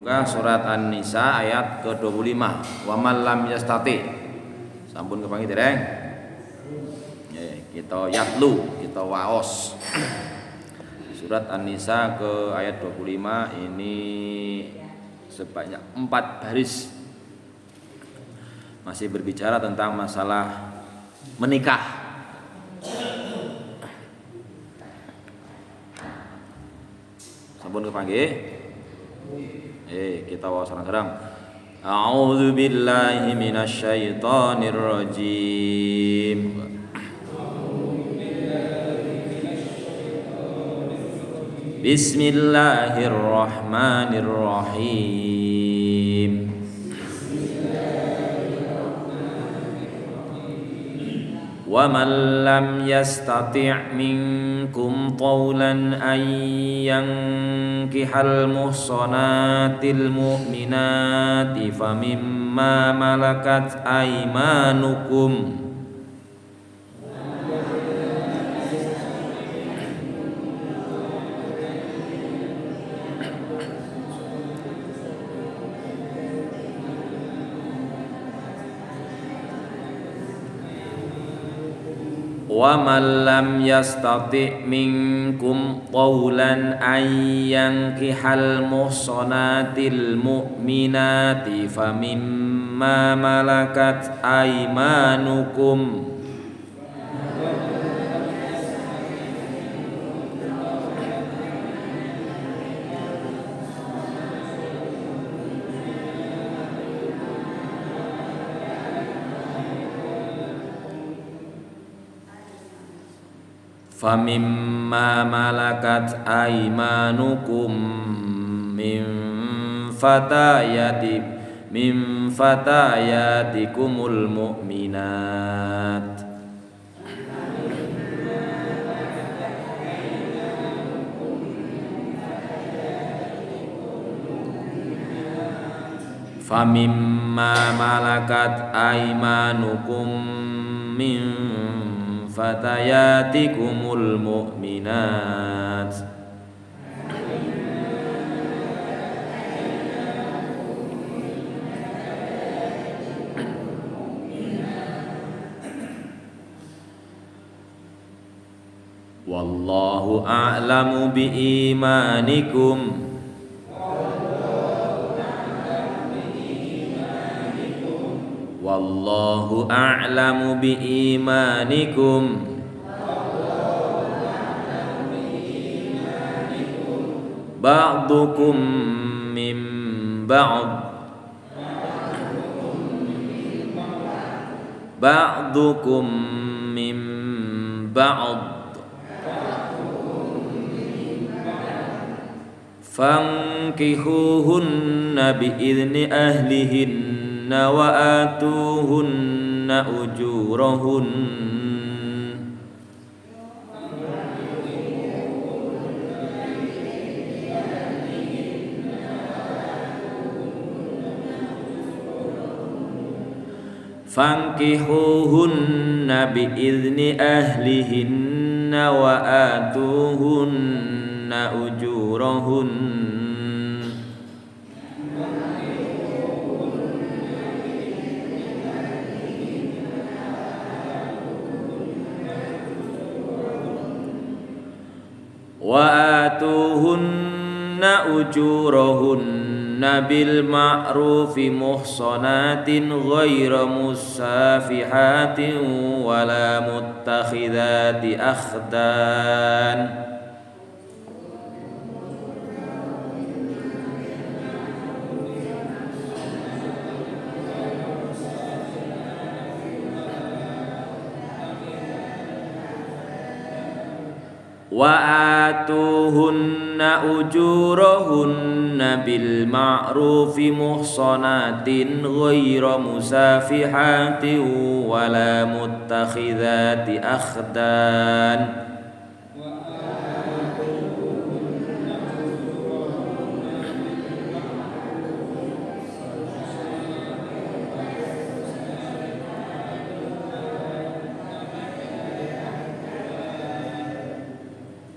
Surat An-Nisa ayat ke-25. Wa man lam yastati. Sampun kepangi dereng. Kita yatlu, kita waos. Surat An-Nisa ke ayat 25 ini sebanyak 4 baris. Masih berbicara tentang masalah menikah. Sampun kepangi. Kita wawasan sekarang. A'udzu billahi minasy syaithanir rajim. Bismillahirrahmanirrahim. Wa man lam yastati' minkum qawlan an yankihal muhsanatil mu'minati famimma malakat aymanukum wa man lam yastati' minkum qawlan an yankihal muhsanatil mu'minati famimma malakat aymanukum famimma malakat aymanukum min fatayatikumul mu'minat famimma malakat aymanukum min fatayatikumul mu'minat wallahu a'lamu biimanikum wallahu a'lamu biimanikum ba'dukum min ba'd ba'dukum min ba'd fankihuhunna bi'izni ahlihinna wa atuhunna ujurahunna fankihuhunna bi'izni ahlihinna wa atuhunna ujurahunna wa atuhunna ujurahunna bil ma'rufi muhsanatin ghaira musafihatin wala muttakhidati akhdan wa atuhunna ujurahunna bil ma'rufi muhsanatin ghaira musafihatin wala muttakhidati akhdan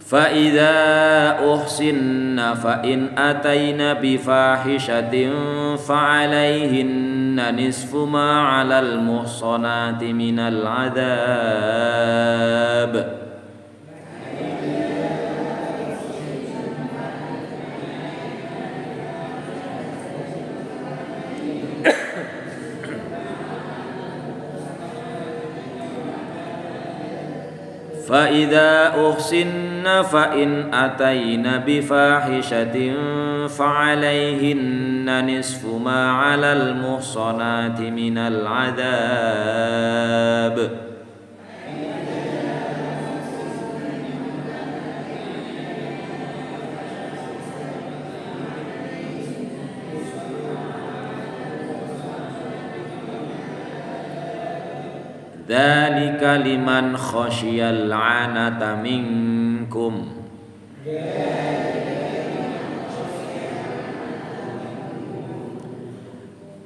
Fa idza uhsinna fa in ataina bi fahishatin fa alaihinna nisfu ma 'alal muhsanati minal 'adzab. Fa idza uhsinna fa in ataina bi fahishatin fa alaihinna nisfu ma 'alal muhsanati minal 'adzab. Dzalika liman khasyiyal 'anata minkum.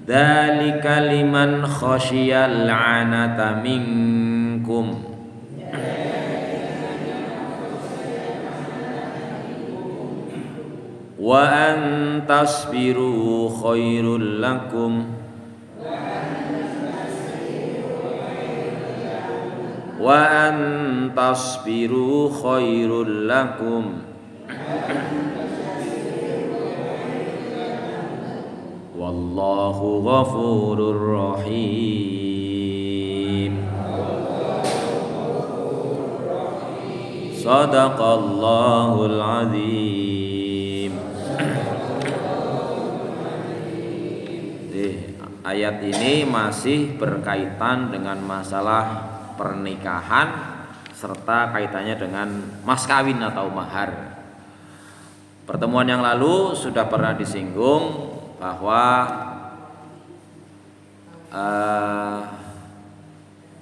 Dzalika liman khasyiyal 'anata minkum. Wa an tasbiru khairul lakum. Wa an tasbiru khairul lakum. Wallahu ghafurur rahim. Sadaqallahul azim. Ayat ini masih berkaitan dengan masalah pernikahan serta kaitannya dengan mas kawin atau mahar. Pertemuan yang lalu sudah pernah disinggung bahwa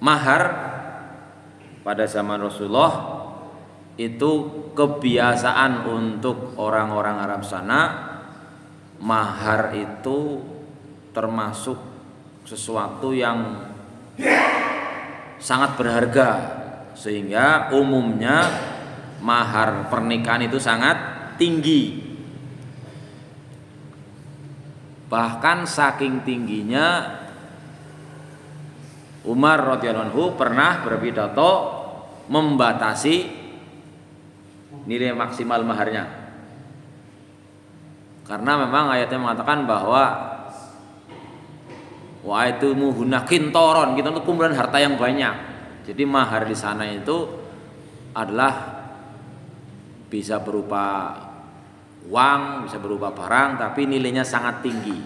mahar pada zaman Rasulullah itu kebiasaan untuk orang-orang Arab sana. Mahar itu termasuk sesuatu yang sangat berharga, sehingga umumnya mahar pernikahan itu sangat tinggi. Bahkan saking tingginya Umar radhiyallahu anhu pernah berpidato membatasi nilai maksimal maharnya, karena memang ayatnya mengatakan bahwa wa itu muhunna kintoron, kita untuk kumpulan harta yang banyak. Jadi mahar di sana itu adalah bisa berupa uang, bisa berupa barang, tapi nilainya sangat tinggi.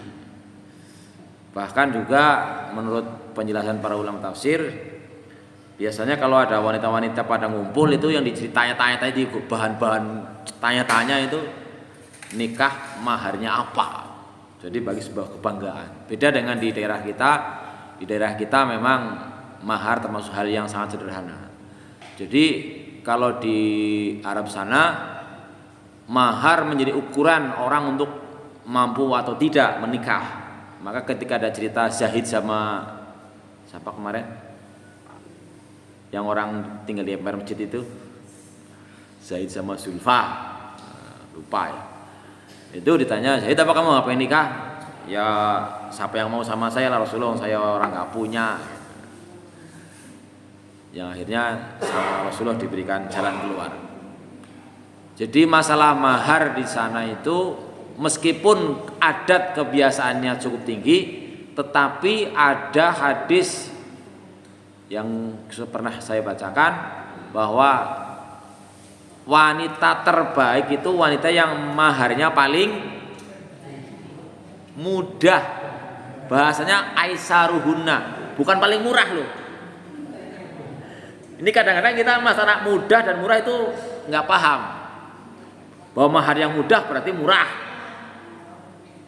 Bahkan juga menurut penjelasan para ulama tafsir, biasanya kalau ada wanita-wanita pada ngumpul itu yang ditanya-tanya di bahan-bahan tanya-tanya itu nikah maharnya apa. Jadi bagi sebuah kebanggaan. Beda dengan di daerah kita. Di daerah kita memang mahar termasuk hal yang sangat sederhana. Jadi kalau di Arab sana mahar menjadi ukuran orang untuk mampu atau tidak menikah. Maka ketika ada cerita Zahid sama siapa kemarin? Yang orang tinggal di emper masjid itu, Zahid sama Zulfa, lupa ya. Itu ditanya, Zahid apa kamu ngapain nikah? Ya siapa yang mau sama saya lah Rasulullah, saya orang gak punya. Yang akhirnya sama Rasulullah diberikan jalan keluar. Jadi masalah mahar di sana itu meskipun adat kebiasaannya cukup tinggi, tetapi ada hadis yang pernah saya bacakan bahwa wanita terbaik itu wanita yang maharnya paling mudah. Bahasanya aisaruhunna, bukan paling murah loh. Ini kadang-kadang kita masalah mudah dan murah itu nggak paham. Bahwa mahar yang mudah berarti murah.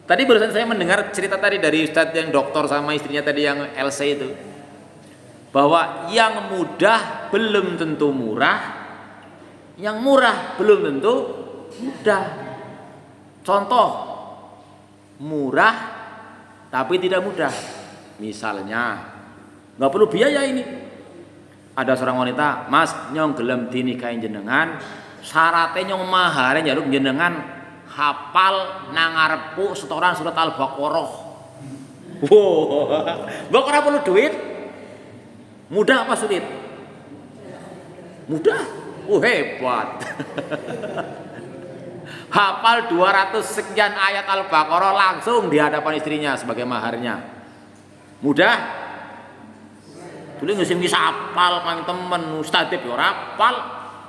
Tadi barusan saya mendengar cerita tadi dari Ustadz yang dokter sama istrinya tadi yang LC itu, bahwa yang mudah belum tentu murah, yang murah belum tentu mudah. Contoh, murah tapi tidak mudah. Misalnya, nggak perlu biaya ini. Ada seorang wanita, Mas, nyong gelem dinikahin jenengan syaratnya nyong mahare njaluk jenengan hafal nang ngarepku setoran surat Al-Baqarah. Wow. Mbok ora perlu duit. Mudah apa sulit? Mudah. Hebat. Hafal 200 sekian ayat Al-Baqarah langsung di hadapan istrinya sebagai maharnya. Mudah. Dulu nggak sih bisa hafal mang temen ustadz ya ora hafal.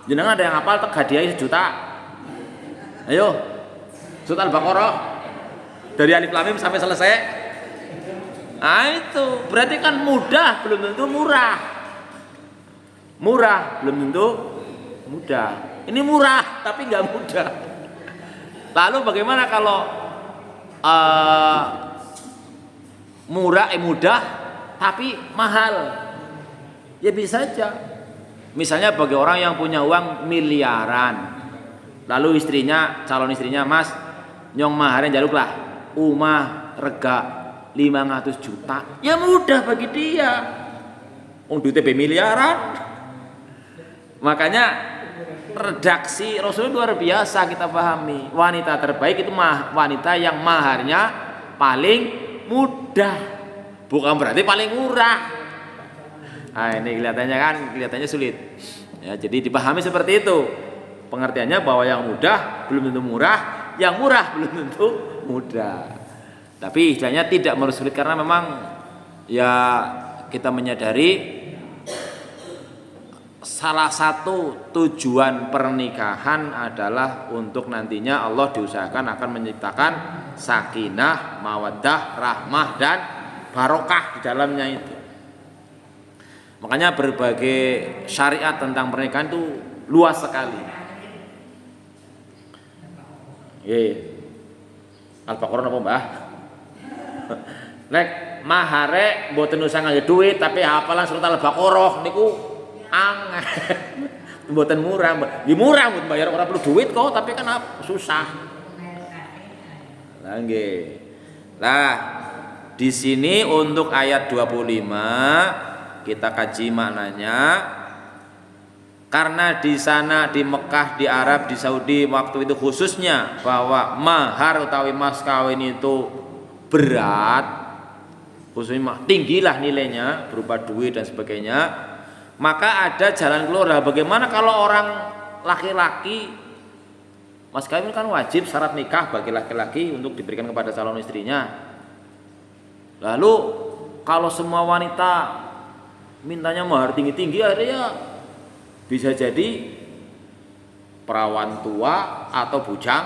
Jenengan ada yang hafal tak hadiah 1 juta. Ayo. Surat Al-Baqarah dari Alif Lam Mim sampai selesai. Nah itu berarti kan mudah belum tentu murah. Murah belum tentu mudah. Ini murah tapi nggak mudah. Lalu bagaimana kalau mudah tapi mahal? Ya bisa saja. Misalnya bagi orang yang punya uang miliaran, lalu istrinya, calon istrinya, Mas, nyong maharin jaluklah umah rega 500 juta. Ya mudah bagi dia. Duitnya miliaran. Makanya redaksi Rasulullah luar biasa kita pahami. Wanita terbaik itu wanita yang maharnya paling mudah, bukan berarti paling murah. Nah ini kelihatannya sulit ya, jadi dipahami seperti itu pengertiannya, bahwa yang mudah belum tentu murah, yang murah belum tentu mudah. Tapi istilahnya tidak mersulit karena memang ya kita menyadari salah satu tujuan pernikahan adalah untuk nantinya Allah diusahakan akan menciptakan sakinah, mawaddah, rahmah dan barokah di dalamnya itu. Makanya berbagai syariat tentang pernikahan itu luas sekali. Al-Baqarah apa Mbah? Nek mahare mboten usah nganggo duit tapi hafalan surat Al-Baqarah niku angel. Mboten murah. Ya murah mboten bayar, ora perlu duit kok, tapi kan susah. Lah nggih. Lah di sini untuk ayat 25 kita kaji maknanya. Karena di sana di Mekah, di Arab, di Saudi waktu itu khususnya bahwa mahar utawi mas kawin itu berat, khususnya tinggilah nilainya berupa duit dan sebagainya, maka ada jalan keluar. Bagaimana kalau orang laki-laki, mas kawin kan wajib syarat nikah bagi laki-laki untuk diberikan kepada calon istrinya. Lalu kalau semua wanita mintanya mahar tinggi-tinggi, akhirnya bisa jadi perawan tua atau bujang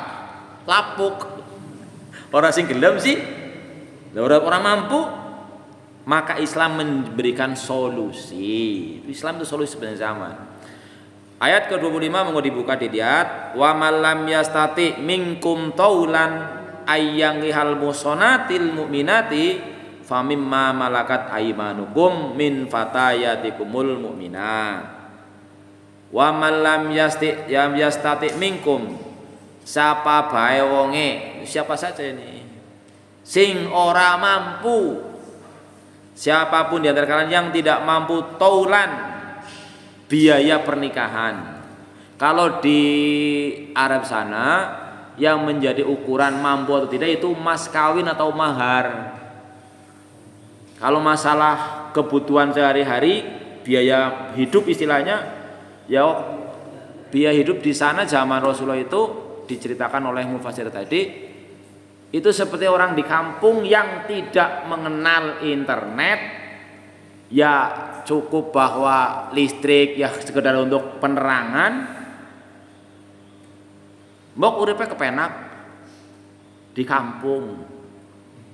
lapuk. Orang sing gelem sih, orang mampu. Maka Islam memberikan solusi. Islam itu solusi sepanjang zaman. Ayat ke-25 mau dibuka dilihat, wa malam yastati minkum taulan ayyangihal musonatil mu'minati famimma malakat aymanukum min fatayatikumul mu'minat. Wa man lam yastati minkum, siapa bae wonge, siapa saja ini sing ora mampu, siapapun di antara kalian yang tidak mampu taulan biaya pernikahan. Kalau di Arab sana yang menjadi ukuran mampu atau tidak itu mas kawin atau mahar. Kalau masalah kebutuhan sehari-hari, biaya hidup istilahnya, ya biaya hidup di sana zaman Rasulullah itu diceritakan oleh mufassir tadi, itu seperti orang di kampung yang tidak mengenal internet, ya cukup bahwa listrik ya sekedar untuk penerangan, mbok uripe kepenak di kampung.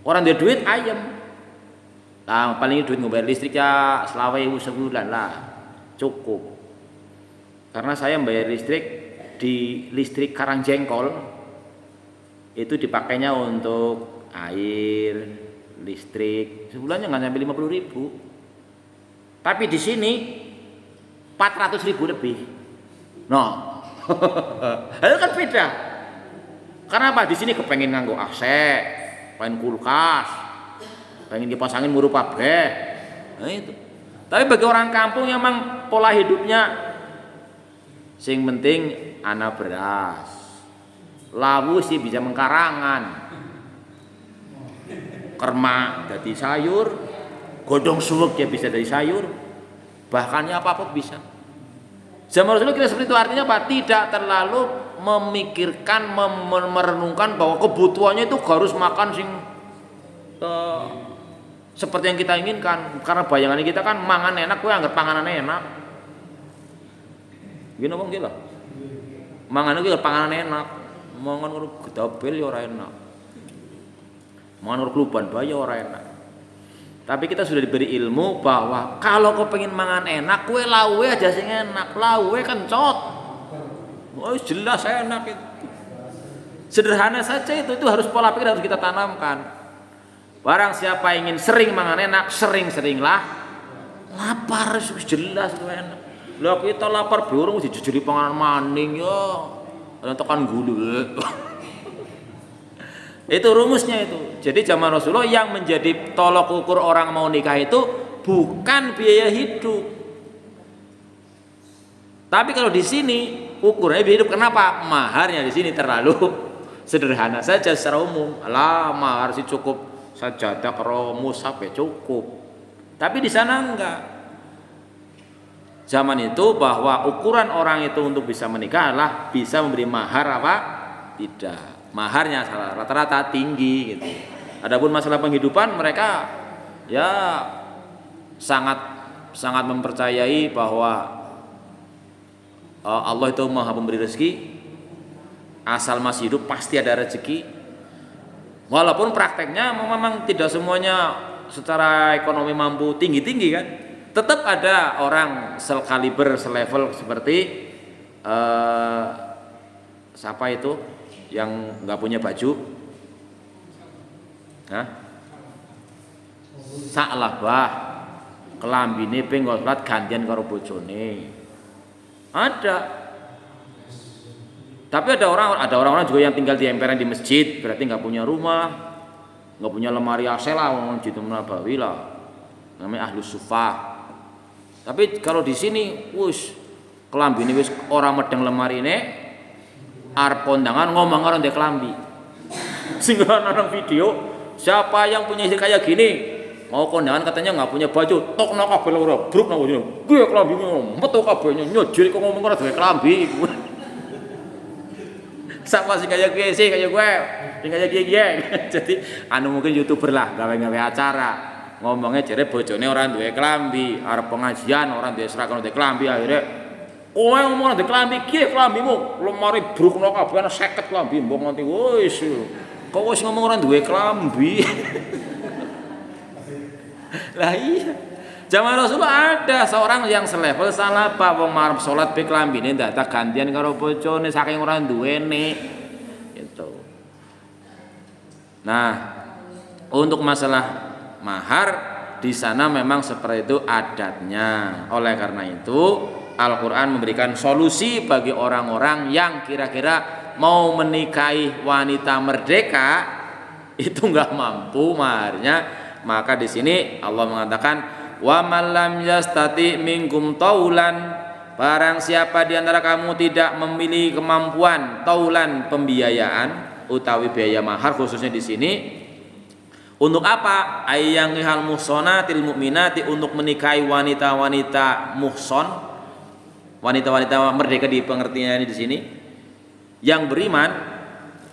Orang dia duit ayam. Nah, paling duit ngebayar listrik ya selawe sebulan lah, cukup. Karena saya membayar listrik di listrik Karangjengkol itu dipakainya untuk air, listrik, sebulannya nggak sampai 50.000. Tapi di sini 400.000 lebih. Nah, itu kan beda. Karena apa? Di sini kepengen nganggo AC, pengen kulkas, pengen dipasangin muru pabeh. Nah itu. Tapi bagi orang kampung yang memang pola hidupnya Sing penting ana beras. Lawu sih bisa mengkarangan. Kerma jadi sayur, godong suwek ya bisa dari sayur. Bahkan apa-apa bisa. Zaman Rasulullah kita seperti itu, artinya apa? Tidak terlalu memikirkan, merenungkan bahwa kebutuhannya itu harus makan sing seperti yang kita inginkan. Karena bayangan kita kan mangan enak, kowe anggap panganan enak. Gini apa gila? Mangan iki panganan enak. Mangan karo gedabel ya ora enak. Mangan karo kluban bayi ora enak. Tapi kita sudah diberi ilmu bahwa kalau kau pengen mangan enak, kue lawe aja sing enak, lawe kencot. Oh jelas enak itu. Sederhana saja itu harus pola pikir harus kita tanamkan. Barang siapa ingin sering mangan enak, sering-seringlah lapar, jelas itu enak. Lah kita lapar burung dijujuri panganan maning ya. Ada tekan gulu. Itu rumusnya itu. Jadi zaman Rasulullah yang menjadi tolok ukur orang mau nikah itu bukan biaya hidup. Tapi kalau di sini ukurnya biaya hidup, kenapa? Maharnya di sini terlalu sederhana saja secara umum. Lah mahar sih cukup sajadah karo mushaf ya cukup. Tapi di sana enggak. Zaman itu bahwa ukuran orang itu untuk bisa menikah adalah bisa memberi mahar apa? Tidak. Maharnya rata-rata tinggi gitu. Adapun masalah penghidupan mereka ya sangat mempercayai bahwa Allah itu Maha Pemberi rezeki. Asal masih hidup pasti ada rezeki. Walaupun prakteknya memang tidak semuanya secara ekonomi mampu tinggi-tinggi kan. Tetap ada orang sekaliber selevel seperti siapa itu yang nggak punya baju, Sa'labah kelambine ping salat gantian karo bojone. Ada. Tapi ada orang-orang juga yang tinggal di emperan di masjid, berarti nggak punya rumah, nggak punya lemari AC lah, orang Masjid Nabawi lah, namanya Ahlus Sufah. Tapi kalau di sini, kelambine wis ora medeng lemarine. Arep kondangan ngomong orang dia kelambi. Sehingga nonton video, siapa yang punya istri kayak gini mau kondangan katanya nggak punya baju, tok nak kabel ora bruk nang ngene. Gue kelambi metu kabelnya nyojir kok ngomong ora duwe kelambi. Siapa sih kayak gue sih kayak gue, sing kayak gue. Jadi mungkin YouTuber lah gawe-gawe acara. Ngomongnya jare bojone ora duwe kelambi, arep pengajian ora duwe seragam duwe kelambi akhirnya kowe ngomong ndek klambi kiye klambimu? Lemari brukno kabeh ana 50 klambi mbok nganti wis. Kok wis ngomong ora duwe klambi. Lah iya. Zaman Rasulullah ada seorang yang selevel Sa'labah wong marep salat be klambine ndadak gantian karo bojone saking ora duwene. Gitu. Nah, untuk masalah mahar di sana memang seperti itu adatnya. Oleh karena itu Al-Quran memberikan solusi bagi orang-orang yang kira-kira mau menikahi wanita merdeka itu nggak mampu maharnya. Maka di sini Allah mengatakan wa man lam yastati minkum taulan, barang siapa di antara kamu tidak memiliki kemampuan taulan pembiayaan utawi biaya mahar khususnya di sini untuk apa? Ayyangihal muhsonatil mu'minati, untuk menikahi wanita-wanita muhson, wanita-wanita merdeka di pengertian di sini yang beriman.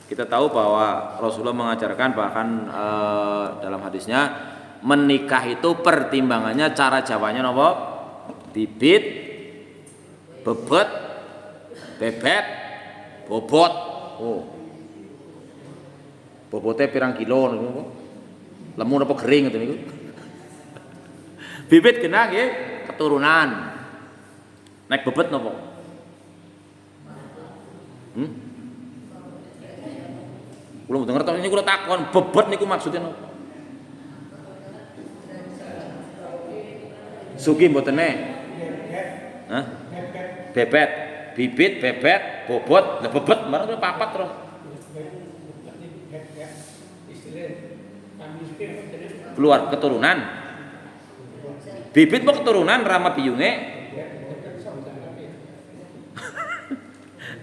Kita tahu bahwa Rasulullah mengajarkan bahkan dalam hadisnya menikah itu pertimbangannya cara jawanya napa? Bibit, bebet, bebet, bobot. Bobotnya pirang kilo niku? Lemu apa kering ngoten niku? Bibit kena nggih keturunan. Naik bebet napa? Kula mboten ngertos niku kula takon, bebet niku maksudnya napa? Sugi mboten nek? Hah? Bebet, bibit, bebet, bobot, lah bebet barang papat terus. Keluar keturunan. Bibit mau keturunan rama biyunge.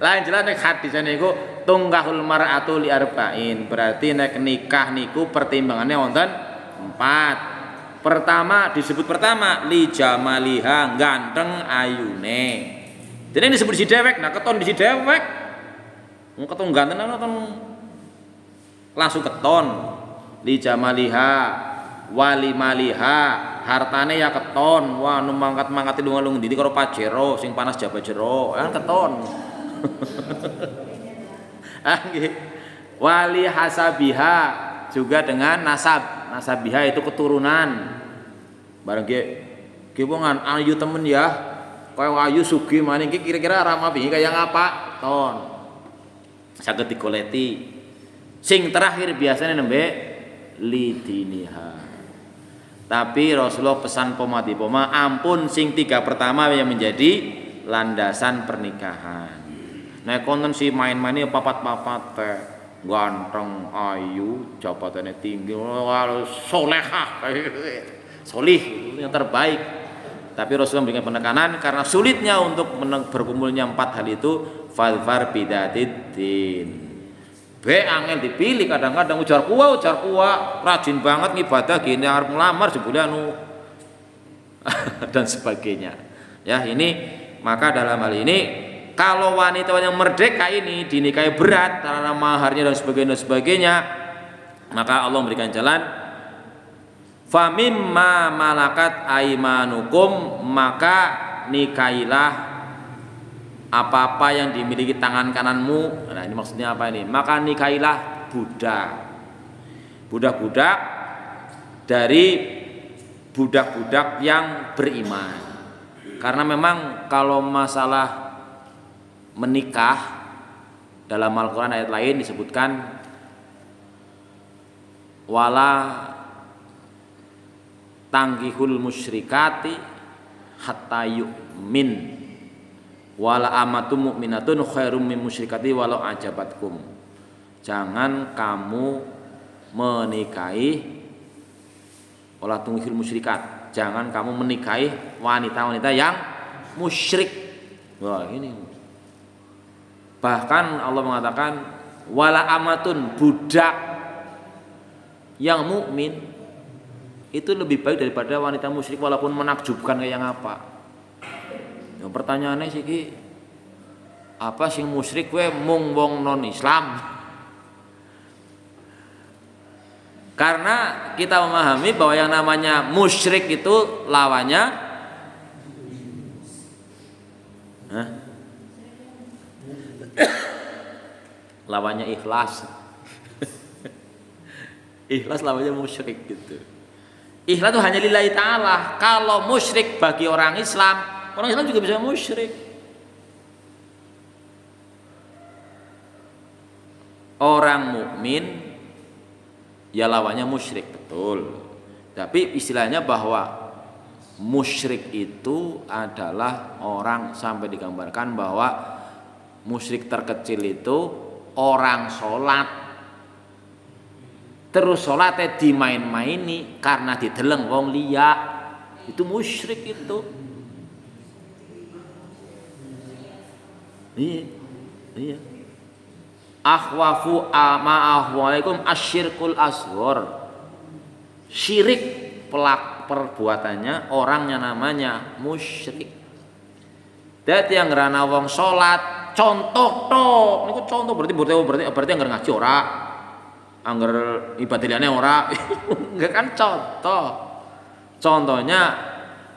Lah jelas nek hadis niku tungkahul mar'atu li arba'in. Berarti nek nikah niku pertimbangannya wonten 4. Pertama disebut pertama li jamaliha ganteng ayune. Dene disebut si dewek, nah keton di si dewek. Wong keton ganteng keton langsung keton. Li jamaliha wali maliha hartane ya keton. Wah nu mangkat-mangkati lunga-lunga ndi karo pajero sing panas jaba jero kan keton. Wali hasabiha juga dengan nasabiha itu keturunan. Bareng ge wongan ayu temen ya. Kaya ayu sugih maning iki kira-kira rama piye kaya ngapa? Ton. Saged digoleti. Sing terakhir biasanya nembe lidiniha. Tapi Rasulullah pesan poma ampun sing 3 pertama yang menjadi landasan pernikahan. Nek konten si main-maine papat-papat teh ganteng, ayu, jabatannya tinggi, solehah, solih yang terbaik. Tapi Rasulullah memberikan penekanan karena sulitnya untuk berkumpulnya 4 hal itu fadfar bidatid-din. Angel dipilih kadang-kadang ujar kuwa, rajin banget ngibadah gini arep ngelamar jebule anu dan sebagainya. Ya, ini maka dalam hal ini kalau wanita yang merdeka ini dinikahi berat karena maharnya dan sebagainya, maka Allah memberikan jalan famimma malakat aimanukum, maka nikahilah apa-apa yang dimiliki tangan kananmu. Nah ini maksudnya apa ini? Maka nikahilah budak-budak dari budak-budak yang beriman. Karena memang kalau masalah menikah dalam Al-Quran ayat lain disebutkan wala tanggihul musyrikati hatta yu'min wala amatum mu'minatun khairum min musyrikati walau ajabatkum. Jangan kamu menikahi wala tanggihul musyrikat, jangan kamu menikahi wanita-wanita yang musyrik. Wah ini bahkan Allah mengatakan wala amatun, budak yang mukmin itu lebih baik daripada wanita musyrik walaupun menakjubkan kayak apa. Yang pertanyaannya sih apa sing musyrik we mung wong non Islam? Karena kita memahami bahwa yang namanya musyrik itu lawannya lawannya ikhlas. Ikhlas lawannya musyrik gitu. Ikhlas itu hanya lillahi ta'ala. Kalau musyrik bagi orang Islam juga bisa musyrik. Orang mukmin ya lawannya musyrik, betul. Tapi istilahnya bahwa musyrik itu adalah orang, sampai digambarkan bahwa musyrik terkecil itu orang sholat terus sholatnya dimain-maini karena dideleng wong liya, itu musyrik itu. Iya. Akhwafu ma'ahwalaikum asyirkul asghar. Syirik perbuatannya orangnya namanya musyrik. Dadi yang ngrana wong salat contoh tok. Niku contoh berarti anggar ngaji ora, anggar ibadahane ora. Enggak kan contoh. Contohnya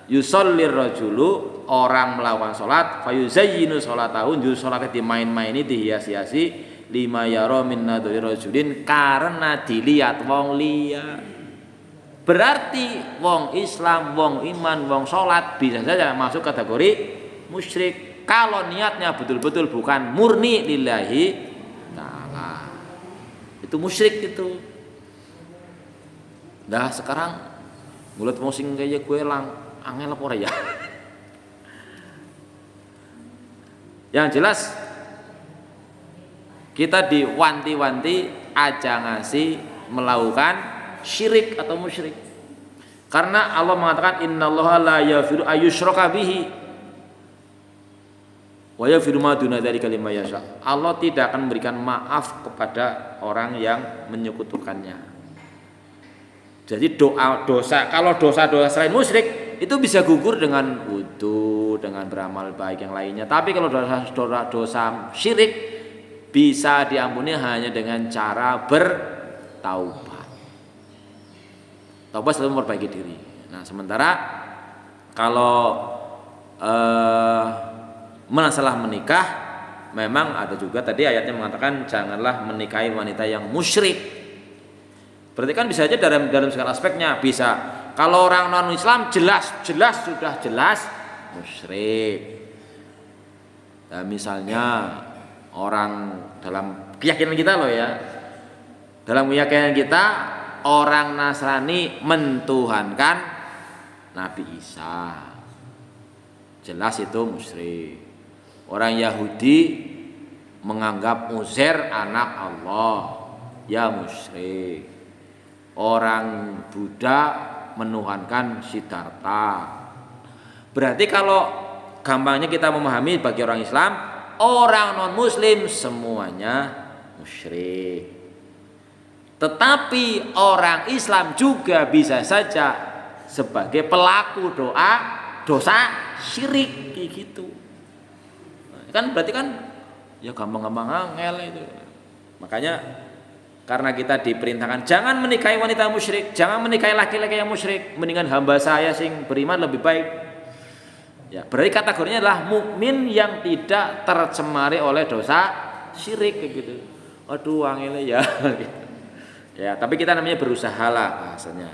yusollir rajulu, orang melakukan salat, fayuzayyinu salatahu, jujur salatnya dimain-maini, dihias-hiasi, lima yara min nadhuri rajulin, karena dilihat wong liya. Berarti wong Islam, wong iman, wong salat bisa saja masuk kategori musyrik kalau niatnya betul-betul bukan murni lillahi ta'ala. Itu musyrik itu. Dah sekarang mulut mosing kayak gue angel apa ora ya? Yang jelas kita diwanti-wanti aja ngasih melakukan syirik atau musyrik. Karena Allah mengatakan innallaha la yaghfiru ayyushraka bihi. Wa yaghfiru ma duna dzalika liman yasha. Allah tidak akan memberikan maaf kepada orang yang menyekutukannya. Jadi kalau dosa-dosa selain musyrik itu bisa gugur dengan wudu, dengan beramal baik yang lainnya. Tapi kalau dosa syirik bisa diampuni hanya dengan cara bertaubat. Taubat selalu memperbaiki diri. Nah, sementara kalau masalah menikah, memang ada juga tadi ayatnya mengatakan janganlah menikahi wanita yang musyrik. Berarti kan bisa aja dalam segala aspeknya bisa. Kalau orang non Islam jelas sudah jelas musyrik. Nah, misalnya orang dalam keyakinan kita loh ya, dalam keyakinan kita orang Nasrani mentuhankan Nabi Isa, jelas itu musyrik. Orang Yahudi menganggap Uzair anak Allah, ya musyrik. Orang Buddha menuhankan Siddhartha. Berarti kalau gampangnya kita memahami bagi orang Islam, orang non muslim semuanya musyrik. Tetapi orang Islam juga bisa saja sebagai pelaku dosa syirik kayak gitu. Kan berarti kan ya gampang-gampang angel itu. Makanya karena kita diperintahkan jangan menikahi wanita musyrik, jangan menikahi laki-laki yang musyrik, mendingan hamba saya sing beriman lebih baik. Ya, berarti kategorinya adalah mukmin yang tidak tercemari oleh dosa syirik kayak gitu. Aduh angel ya gitu. Ya, tapi kita namanya berusaha lah bahasanya.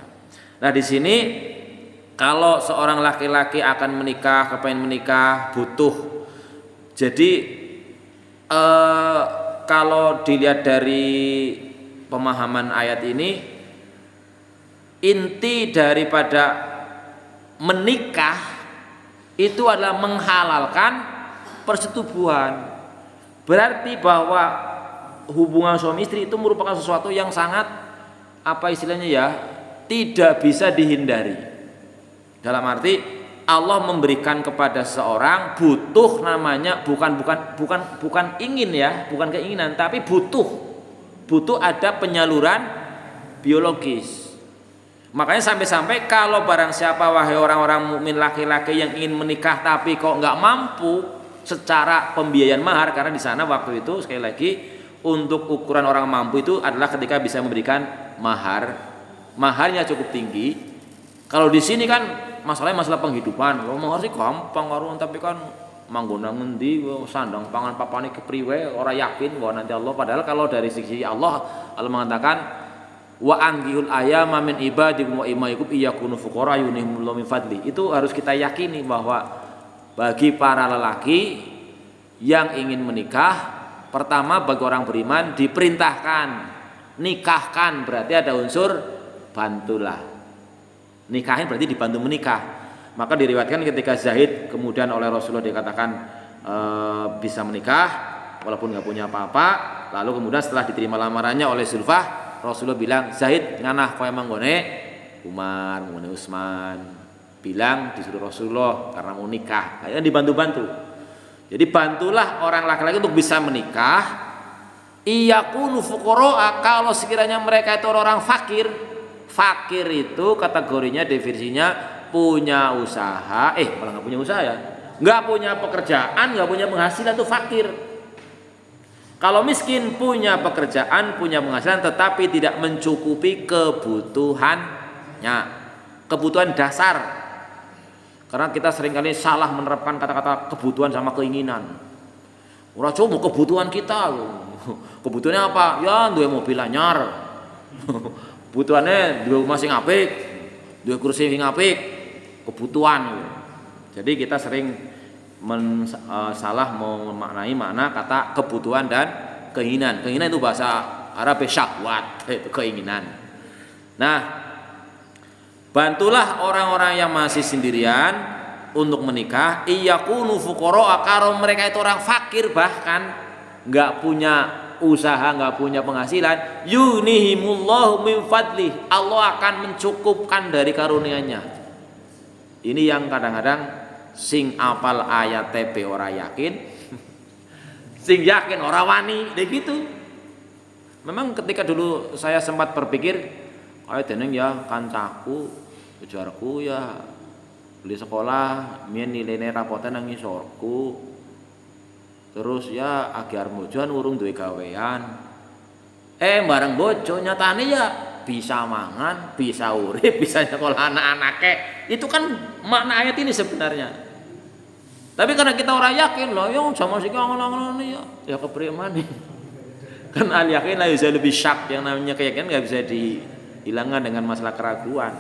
Nah, di sini kalau seorang laki-laki akan menikah, kepengen menikah, butuh. Jadi kalau dilihat dari pemahaman ayat ini, inti daripada menikah itu adalah menghalalkan persetubuhan. Berarti bahwa hubungan suami istri itu merupakan sesuatu yang sangat apa istilahnya ya, tidak bisa dihindari. Dalam arti Allah memberikan kepada seorang butuh, namanya bukan ingin ya, bukan keinginan, tapi butuh ada penyaluran biologis. Makanya sampai-sampai kalau barang siapa wahai orang-orang mukmin laki-laki yang ingin menikah tapi kok nggak mampu secara pembiayaan mahar, karena di sana waktu itu sekali lagi untuk ukuran orang mampu itu adalah ketika bisa memberikan maharnya cukup tinggi. Kalau di sini kan masalahnya masalah penghidupan. Kalau mahar sih gampang warung, tapi kan manggona ngendi sandang pangan papane kepriwe ora yakin bahwa nanti Allah. Padahal kalau dari sisi Allah mengatakan wa anggihul ayama min ibadikum wa imaikum iyakunu fuqara yunihimullahu min fadli. Itu harus kita yakini bahwa bagi para lelaki yang ingin menikah, pertama bagi orang beriman diperintahkan nikahkan, berarti ada unsur bantulah. Nikahin berarti dibantu menikah. Maka diriwayatkan ketika Zaid kemudian oleh Rasulullah dikatakan bisa menikah walaupun nggak punya apa-apa, lalu kemudian setelah diterima lamarannya oleh Zulfah, Rasulullah bilang, Zaid nganah kowe manggone Umar, manggone Utsman. Bilang disuruh Rasulullah karena mau nikah. Kayaknya dibantu-bantu. Jadi bantulah orang laki-laki untuk bisa menikah. Iyakunu fuqara, kalau sekiranya mereka itu orang fakir. Fakir itu kategorinya, definisinya punya usaha, malah nggak punya usaha ya, nggak punya pekerjaan, nggak punya penghasilan, itu fakir. Kalau miskin punya pekerjaan, punya penghasilan, tetapi tidak mencukupi kebutuhannya, kebutuhan dasar. Karena kita seringkali salah menerapkan kata-kata kebutuhan sama keinginan. Ora cuma kebutuhan kita, kebutuhannya apa? Ya duwe mobil anyar. Kebutuhannya dua rumah sing apik, dua kursi sing apik, kebutuhan. Jadi kita sering salah memaknai makna kata kebutuhan dan keinginan. Keinginan itu bahasa Arab syahwat, itu keinginan. Nah, bantulah orang-orang yang masih sendirian untuk menikah. Iyakunu fuqara, kalau mereka itu orang fakir bahkan nggak punya usaha, nggak punya penghasilan, yunihimullahu min fadli, Allah akan mencukupkan dari karunia-Nya. Ini yang kadang-kadang sing apal ayat TB ora yakin, Sing yakin ora wani, gitu. Memang ketika dulu saya sempat berpikir, kaya dening ya kancaku, ujarku ya beli sekolah, mien nilainya rapotan nang ngisorku. Terus ya agar mojoan urung duwe gawean. Bareng bojo nyatane ya bisa mangan, bisa urip, bisa sekolah anak-anaknya. Itu kan makna ayat ini sebenarnya. Tapi karena kita orang yakin loh, yang sama sih ngono-ngono ya kepriman nih. Kan al yakin lah bisa lebih syak, yang namanya keyakinan nggak bisa dihilangkan dengan masalah keraguan.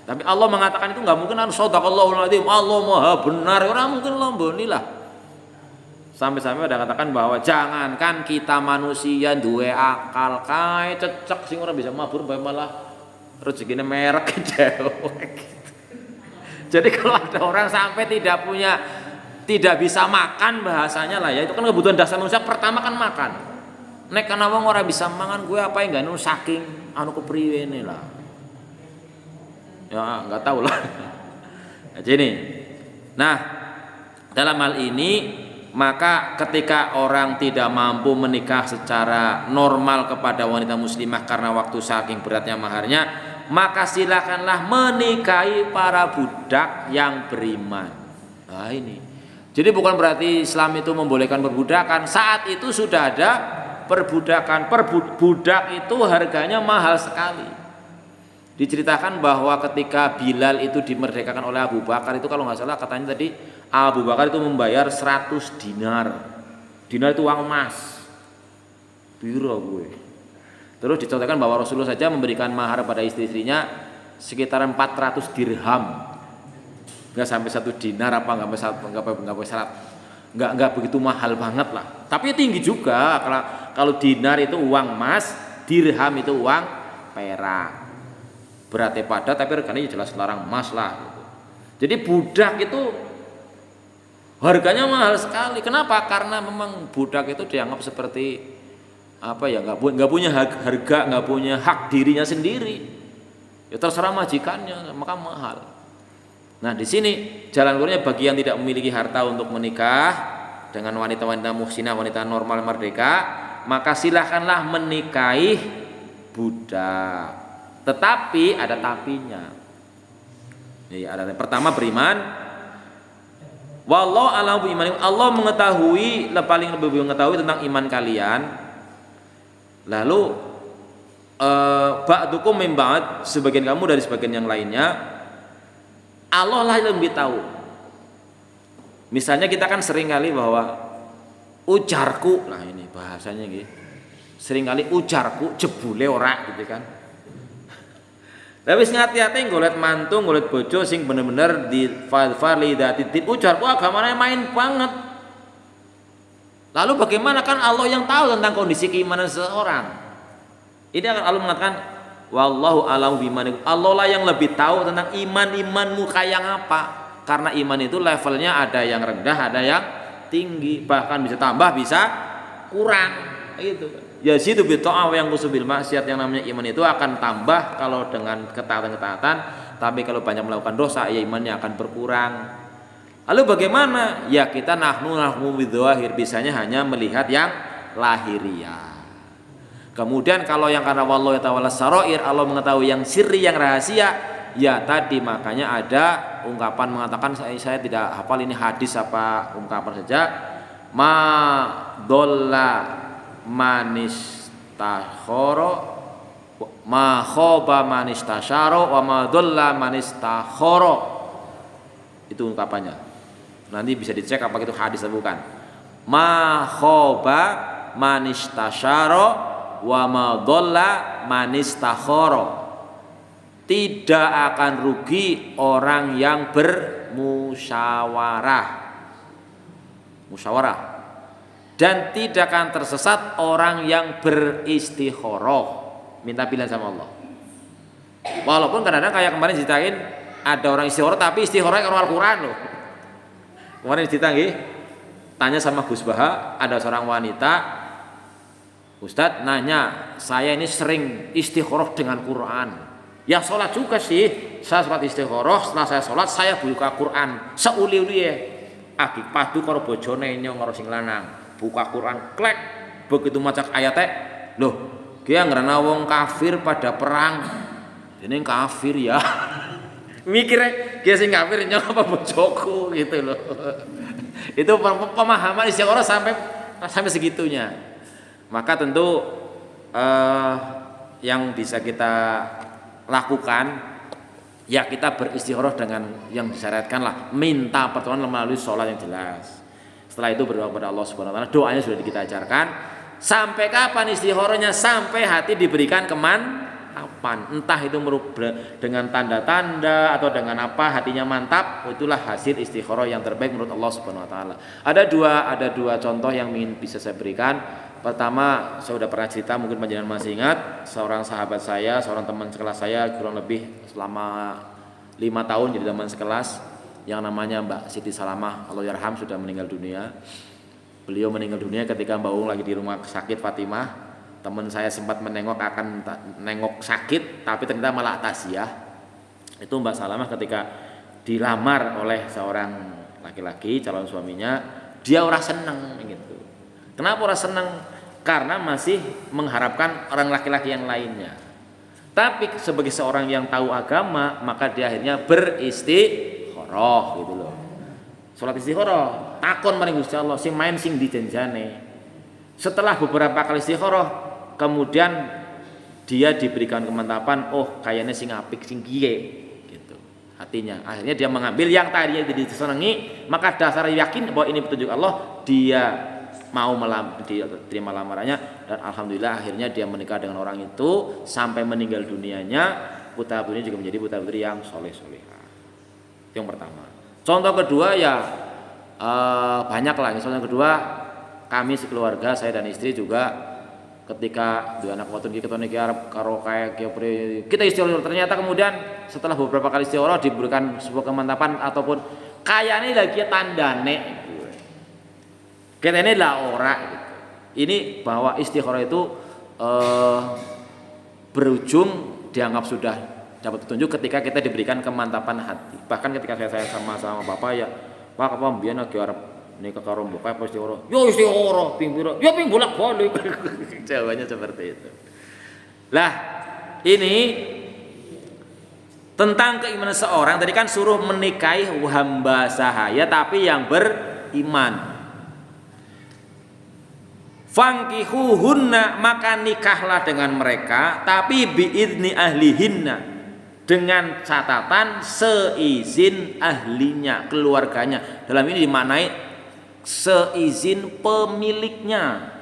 Tapi Allah mengatakan itu nggak mungkin harus shadaqallahul adzim, Allah maha benar, orang mungkin lomboni lah. Sampai-sampai ada katakan bahwa jangankan kita manusia duwe akal kae cecek sing ora bisa mabur malah rezekine merek dewek. Jadi kalau ada orang sampai tidak bisa makan bahasanya lah ya, itu kan kebutuhan dasar manusia pertama kan makan. Nek kana wong ora bisa mangan gue apa enggak nu saking anu kepriwe ini lah. Ya enggak tahu lah. Jadi nah, dalam hal ini maka ketika orang tidak mampu menikah secara normal kepada wanita muslimah karena waktu saking beratnya maharnya, maka silakanlah menikahi para budak yang beriman. Nah ini, jadi bukan berarti Islam itu membolehkan perbudakan. Saat itu sudah ada perbudakan. Budak itu harganya mahal sekali. Diceritakan bahwa ketika Bilal itu dimerdekakan oleh Abu Bakar itu, kalau nggak salah katanya tadi Abu Bakar itu membayar 100 dinar. Dinar itu uang emas. Piro gue. Terus dicontohkan bahwa Rasulullah saja memberikan mahar pada istri-istrinya sekitar 400 dirham. Enggak sampai 1 dinar apa enggak begitu mahal banget lah. Tapi tinggi juga kalau dinar itu uang emas, dirham itu uang perak. Beratnya padat tapi reganya jelas larang emas lah gitu. Jadi budak itu harganya mahal sekali. Kenapa? Karena memang budak itu dianggap seperti apa ya, nggak punya harga, nggak punya hak dirinya sendiri. Ya terserah majikannya, maka mahal. Nah di sini jalan keluarnya bagi yang tidak memiliki harta untuk menikah dengan wanita-wanita muhsinah, wanita normal merdeka, maka silahkanlah menikahi budak. Tetapi ada tapinya. Ya, ada pertama beriman. Wallahu a'lamu biimanikum. Allah mengetahui, paling lebih mengetahui tentang iman kalian. Lalu ba'dukum min ba'd, sebagian kamu dari sebagian yang lainnya. Allah lah yang lebih tahu. Misalnya kita kan sering kali bahwa ujarku, nah ini bahasanya gitu. Sering kali ujarku jebule ora gitu kan. Tapi ngati-hati golet mantu, golet bojo sing bener-bener di validati ujarku agamanya main banget. Lalu bagaimana, kan Allah yang tahu tentang kondisi keimanan seseorang. Ini akan Allah mengatakan wallahu a'lamu bimanikum. Allah lah yang lebih tahu tentang imanmu kayak apa. Karena iman itu levelnya ada yang rendah, ada yang tinggi, bahkan bisa tambah, bisa kurang. Itu ya situ bita'ah yang kusubil maksiat, yang namanya iman itu akan tambah kalau dengan ketaatan-ketaatan, tapi kalau banyak melakukan dosa ya imannya akan berkurang. Lalu bagaimana? Ya kita nahnu bidzahir, bisanya hanya melihat yang lahiriah. Kemudian kalau yang karena wallahu ta'ala sarair, Allah mengetahui yang sirri, yang rahasia, ya tadi makanya ada ungkapan mengatakan, saya tidak hafal ini hadis apa ungkapan saja, ma dolla manis takhoro ma khoba manis tasyaro wa ma dolla manis takhoro, itu ungkapannya. Nanti bisa dicek apa itu hadis atau bukan. Ma khoba manis tasyaro wa ma dolla manis takhoro, tidak akan rugi orang yang bermusyawarah, dan tidak akan tersesat orang yang beristikharah, minta pilihan sama Allah. Walaupun kadang-kadang kayak kemarin ceritain ada orang istikharah tapi istikharahnya karo Al-Qur'an loh. Kemarin ditanggi tanya sama Gus Baha, ada seorang wanita, Ustadz nanya, saya ini sering istikharah dengan Quran. Ya sholat juga sih, saya sholat istikharah, setelah saya sholat saya buka Quran seuli-uli ya. Aki padu karo bojone nyong karo sing lanang. buka Quran klek begitu maca ayatnya loh dia ngerana wong kafir pada perang ini kafir ya mikirnya dia sing kafir nyapa bojoku gitu loh itu pemahaman istikharah sampai segitunya. Maka tentu yang bisa kita lakukan ya kita beristikharah dengan yang disyariatkan lah, minta pertolongan melalui sholat yang jelas. Setelah itu berdoa kepada Allah Subhanahu wa taala, doanya sudah kita ajarkan. Sampai kapan istikharahnya? Sampai hati diberikan kemantapan. Entah itu dengan tanda-tanda atau dengan apa hatinya mantap, itulah hasil istikharah yang terbaik menurut Allah Subhanahu wa taala. Ada dua contoh yang ingin bisa saya berikan. Pertama, saya sudah pernah cerita, mungkin panjenengan masih ingat, seorang sahabat saya, seorang teman sekelas saya kurang lebih selama 5 tahun jadi teman sekelas, yang namanya Mbak Siti Salamah Allahyarham sudah meninggal dunia. Beliau meninggal dunia ketika Mbak Ung lagi di rumah sakit Fatimah. Teman saya sempat nengok sakit, tapi ternyata malah tasiyah. Itu Mbak Salamah ketika dilamar oleh seorang laki-laki calon suaminya, dia orang seneng gitu. Kenapa orang seneng? Karena masih mengharapkan orang laki-laki yang lainnya. Tapi sebagai seorang yang tahu agama, maka dia akhirnya beristikharah gitu loh. Salat istikharah, takon maring Gusti Allah, sing main sing dijanjane. Setelah beberapa kali istikharah, kemudian dia diberikan kemantapan, oh kayaknya sing apik sing kiye gitu. Hatinya. Akhirnya dia mengambil yang tadinya disenangi, maka dasar yakin bahwa ini petunjuk Allah, dia mau terima lamarannya dan alhamdulillah akhirnya dia menikah dengan orang itu sampai meninggal dunianya. Putra putrinya juga menjadi putra putri yang soleh-solehah. Itu yang pertama. Contoh kedua ya banyak lah. Contoh kedua, kami sekeluarga, saya dan istri juga ketika dua anak watun kita niki arep karo kayak kita istikharah, ternyata kemudian setelah beberapa kali istikharah diberikan sebuah kemantapan ataupun kayaknya lagi tandane kita ini lah ora gitu. Ini bahwa istikharah itu berujung dianggap sudah dapat petunjuk ketika kita diberikan kemantapan hati. Bahkan ketika saya sama bapak ya, Pak apa mbiyen lagi arep nikah karo mbok apa istikharah? Yo istikharah ping pira? Ya ping bolak-balik. Jawabannya seperti itu. Lah, ini tentang keimanan seorang. Tadi kan suruh menikahi hamba sahaya tapi yang beriman. Fankihuhunna, maka nikahlah dengan mereka tapi biidzni ahlihinna, dengan catatan seizin ahlinya, keluarganya. Dalam ini dimaknai seizin pemiliknya.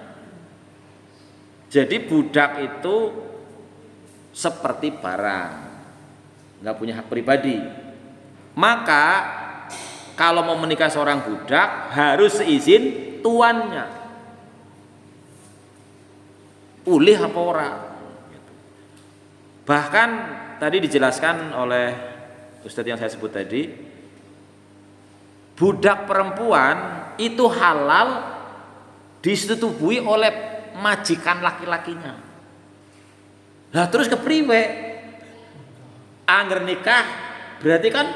Jadi budak itu seperti barang, nggak punya hak pribadi. Maka kalau mau menikah seorang budak harus seizin tuannya. Ulih apa ora. Bahkan tadi dijelaskan oleh Ustadz yang saya sebut tadi, budak perempuan itu halal disetujui oleh majikan laki-lakinya. Lah terus kepriwe? Angger nikah berarti kan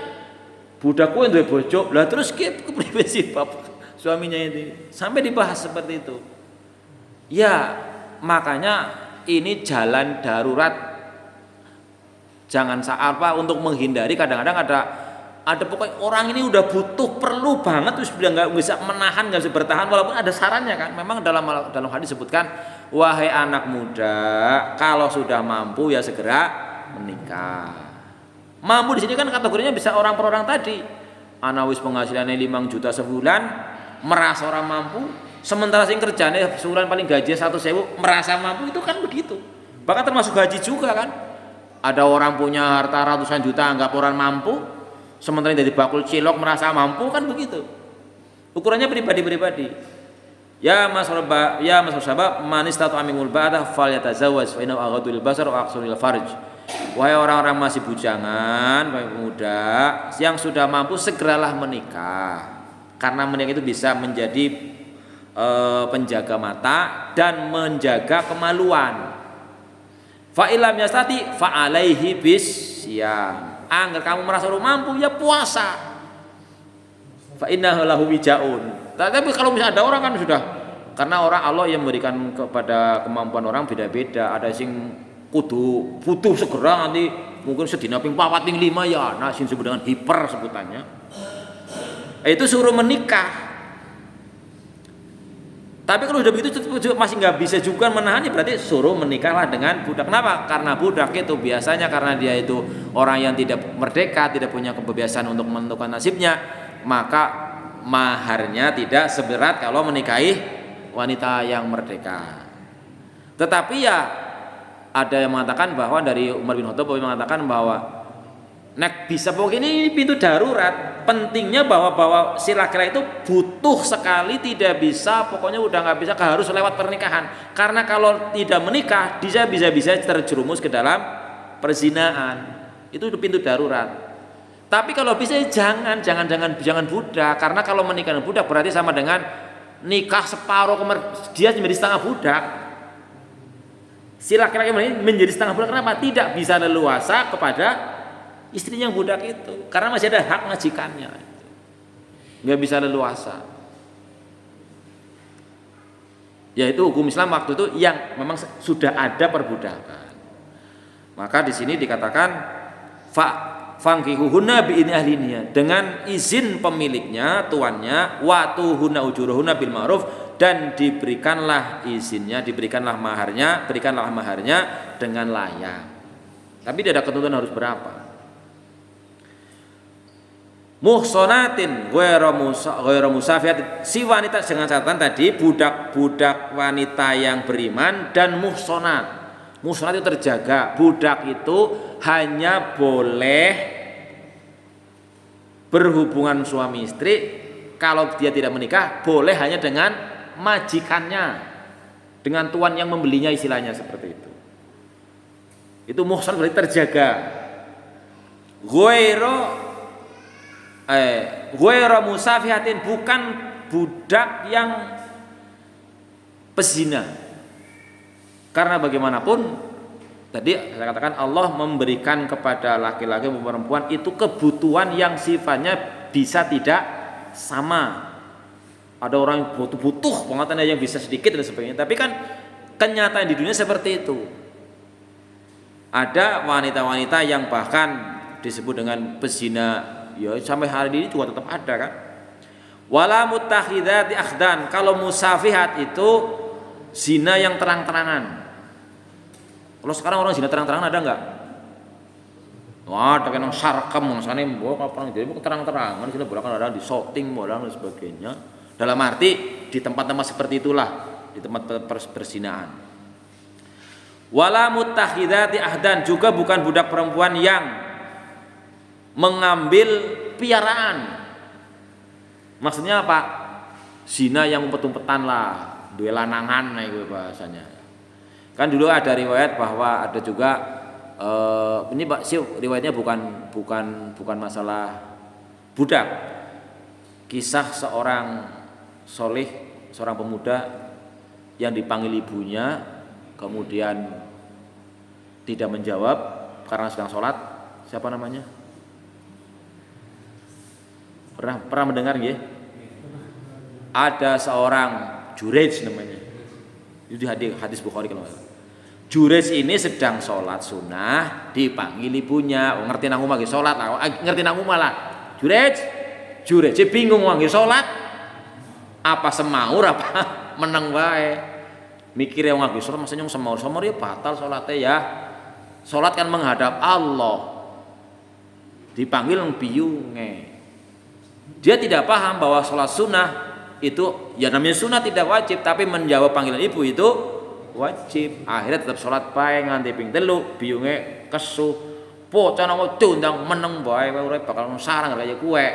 budakku yang duwe bojo. Lah terus kepriwe sih bapak suaminya ini? Sampai dibahas seperti itu. Ya, makanya ini jalan darurat. Jangan apa untuk menghindari, kadang-kadang ada pokoknya orang ini udah butuh, perlu banget terus bilang nggak bisa menahan, nggak bisa bertahan, walaupun ada sarannya kan. Memang dalam hadis disebutkan, wahai anak muda, kalau sudah mampu ya segera menikah. Mampu di sini kan kategorinya bisa orang per orang tadi. Ana wis penghasilannya 5 juta sebulan, merasa orang mampu. Sementara sing kerjanya sebulan paling gaji 100.000 merasa mampu, itu kan begitu. Bahkan termasuk gaji juga kan. Ada orang punya harta ratusan juta anggap orang mampu, sementara dari bakul cilok merasa mampu, kan begitu. Ukurannya pribadi-pribadi. Ya mas sahabat, man istata amingul ba'dah falyatazawwaj fa innahu aghaddu lil basar wa aqsanu lil farj. Wahai orang-orang masih bujangan, wahai pemuda yang sudah mampu, segeralah menikah. Karena menikah itu bisa menjadi penjaga mata dan menjaga kemaluan. Fa ilam yastati fa alaihi bisyam. Angger kamu merasa mampu ya puasa. Fa innahu lahu wijaun. Tapi kalau misalnya ada orang kan sudah Karena orang Allah yang memberikan kepada kemampuan orang beda-beda. Ada sing kudu butuh segera nanti mungkin sedina ping 4 ping 5 ya, nah sing disebut dengan hiper sebutannya. Itu suruh menikah. Tapi kalau udah begitu masih nggak bisa juga menahannya, berarti suruh menikahlah dengan budak. Kenapa? Karena budak itu biasanya karena dia itu orang yang tidak merdeka, tidak punya kebebasan untuk menentukan nasibnya, maka maharnya tidak seberat kalau menikahi wanita yang merdeka. Tetapi ya ada yang mengatakan bahwa dari Umar bin Khattab mengatakan bahwa nek bisa pokoknya ini pintu darurat. Pentingnya bahwa si laki-laki itu butuh sekali, tidak bisa, pokoknya udah nggak bisa, harus lewat pernikahan. Karena kalau tidak menikah, dia bisa terjerumus ke dalam perzinaan. Itu pintu darurat. Tapi kalau bisa jangan budak, karena kalau menikah dengan budak berarti sama dengan nikah separuh, dia menjadi setengah budak. Si laki-laki menjadi setengah budak, kenapa? Tidak bisa leluasa kepada istrinya yang budak itu, karena masih ada hak majikannya, nggak bisa leluasa. Yaitu hukum Islam waktu itu yang memang sudah ada perbudakan. Maka di sini dikatakan fangkihuhunna bi'idzni ahlinya, dengan izin pemiliknya, tuannya, wa tuhunna ujuruhunna bil ma'ruf, dan diberikanlah izinnya, berikanlah maharnya dengan layak. Tapi tidak ada ketentuan harus berapa. Muhsonatin ghairu musafihat, si wanita dengan catatan tadi budak-budak wanita yang beriman dan muhsonat. Muhsonat itu terjaga. Budak itu hanya boleh berhubungan suami istri kalau dia tidak menikah, boleh hanya dengan majikannya, dengan tuan yang membelinya, istilahnya seperti itu. Itu muhsonat berarti terjaga. Ghairu musafihatin, bukan budak yang pezina. Karena bagaimanapun tadi saya katakan Allah memberikan kepada laki-laki dan perempuan itu kebutuhan yang sifatnya bisa tidak sama. Ada orang yang butuh pengertian yang bisa sedikit dan sebagainya. Tapi kan kenyataan di dunia seperti itu. Ada wanita-wanita yang bahkan disebut dengan pezina. Ya sampai hari ini juga tetap ada kan. Wala mutakhidati akhdan, kalau musafihat itu zina yang terang-terangan. Kalau sekarang orang zina terang-terangan ada enggak? Wah, ada kan sarkem maksane mbok apa jadi terang-terangan, zina bolak ada di shooting dan sebagainya. Dalam arti di tempat-tempat seperti itulah, di tempat perzinaan. Wala mutakhidati ahdan, juga bukan budak perempuan yang mengambil piaraan. Maksudnya apa? Zina yang umpet-umpetan lah, duwe lanangan itu bahasanya. Kan dulu ada riwayat bahwa ada juga ini Pak sih riwayatnya bukan masalah budak. Kisah seorang solih, seorang pemuda yang dipanggil ibunya kemudian tidak menjawab karena sedang sholat. Siapa namanya? Pernah mendengar nggih? Ada seorang Jurej namanya. Itu di hadis Bukhari kalau Jurej ini sedang sholat sunnah, dipanggil ibunya. Oh, ngerti nang omah nggih sholat lah. Ngerti nang omah lah. Jurej bingung nggih sholat. Apa semaur apa meneng wae. Mikire wong nggih sholat maksudnya semaur ya batal sholatnya ya. Sholat kan menghadap Allah. Dipanggil biyunge. Dia tidak paham bahwa sholat sunnah itu ya namanya sunnah tidak wajib, tapi menjawab panggilan ibu itu wajib. Akhirnya tetap sholat bae nganti ping 3, biyunge kesuh. Bocah nang diundang meneng bae urip bakal sarang kaya kowe.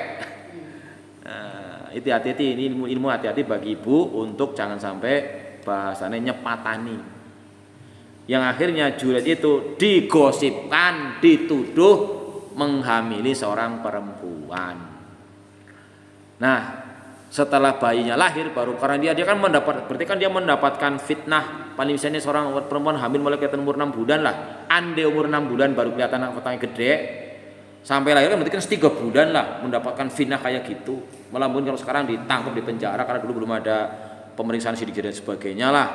Nah, itu hati-hati, ini ilmu hati-hati bagi ibu untuk jangan sampai bahasanya nyepatani. Yang akhirnya Juret itu digosipkan, dituduh menghamili seorang perempuan. Nah, setelah bayinya lahir baru karena dia kan berarti kan dia mendapatkan fitnah. Paling misalnya seorang perempuan hamil mulai kelihatan umur 6 bulan lah. Ande umur 6 bulan baru kelihatan otaknya gede. Sampai lahir kan berarti kan 3 bulan lah mendapatkan fitnah kayak gitu. Malah mungkin kalau sekarang ditangkap di penjara karena dulu belum ada pemeriksaan sidik dan sebagainya lah.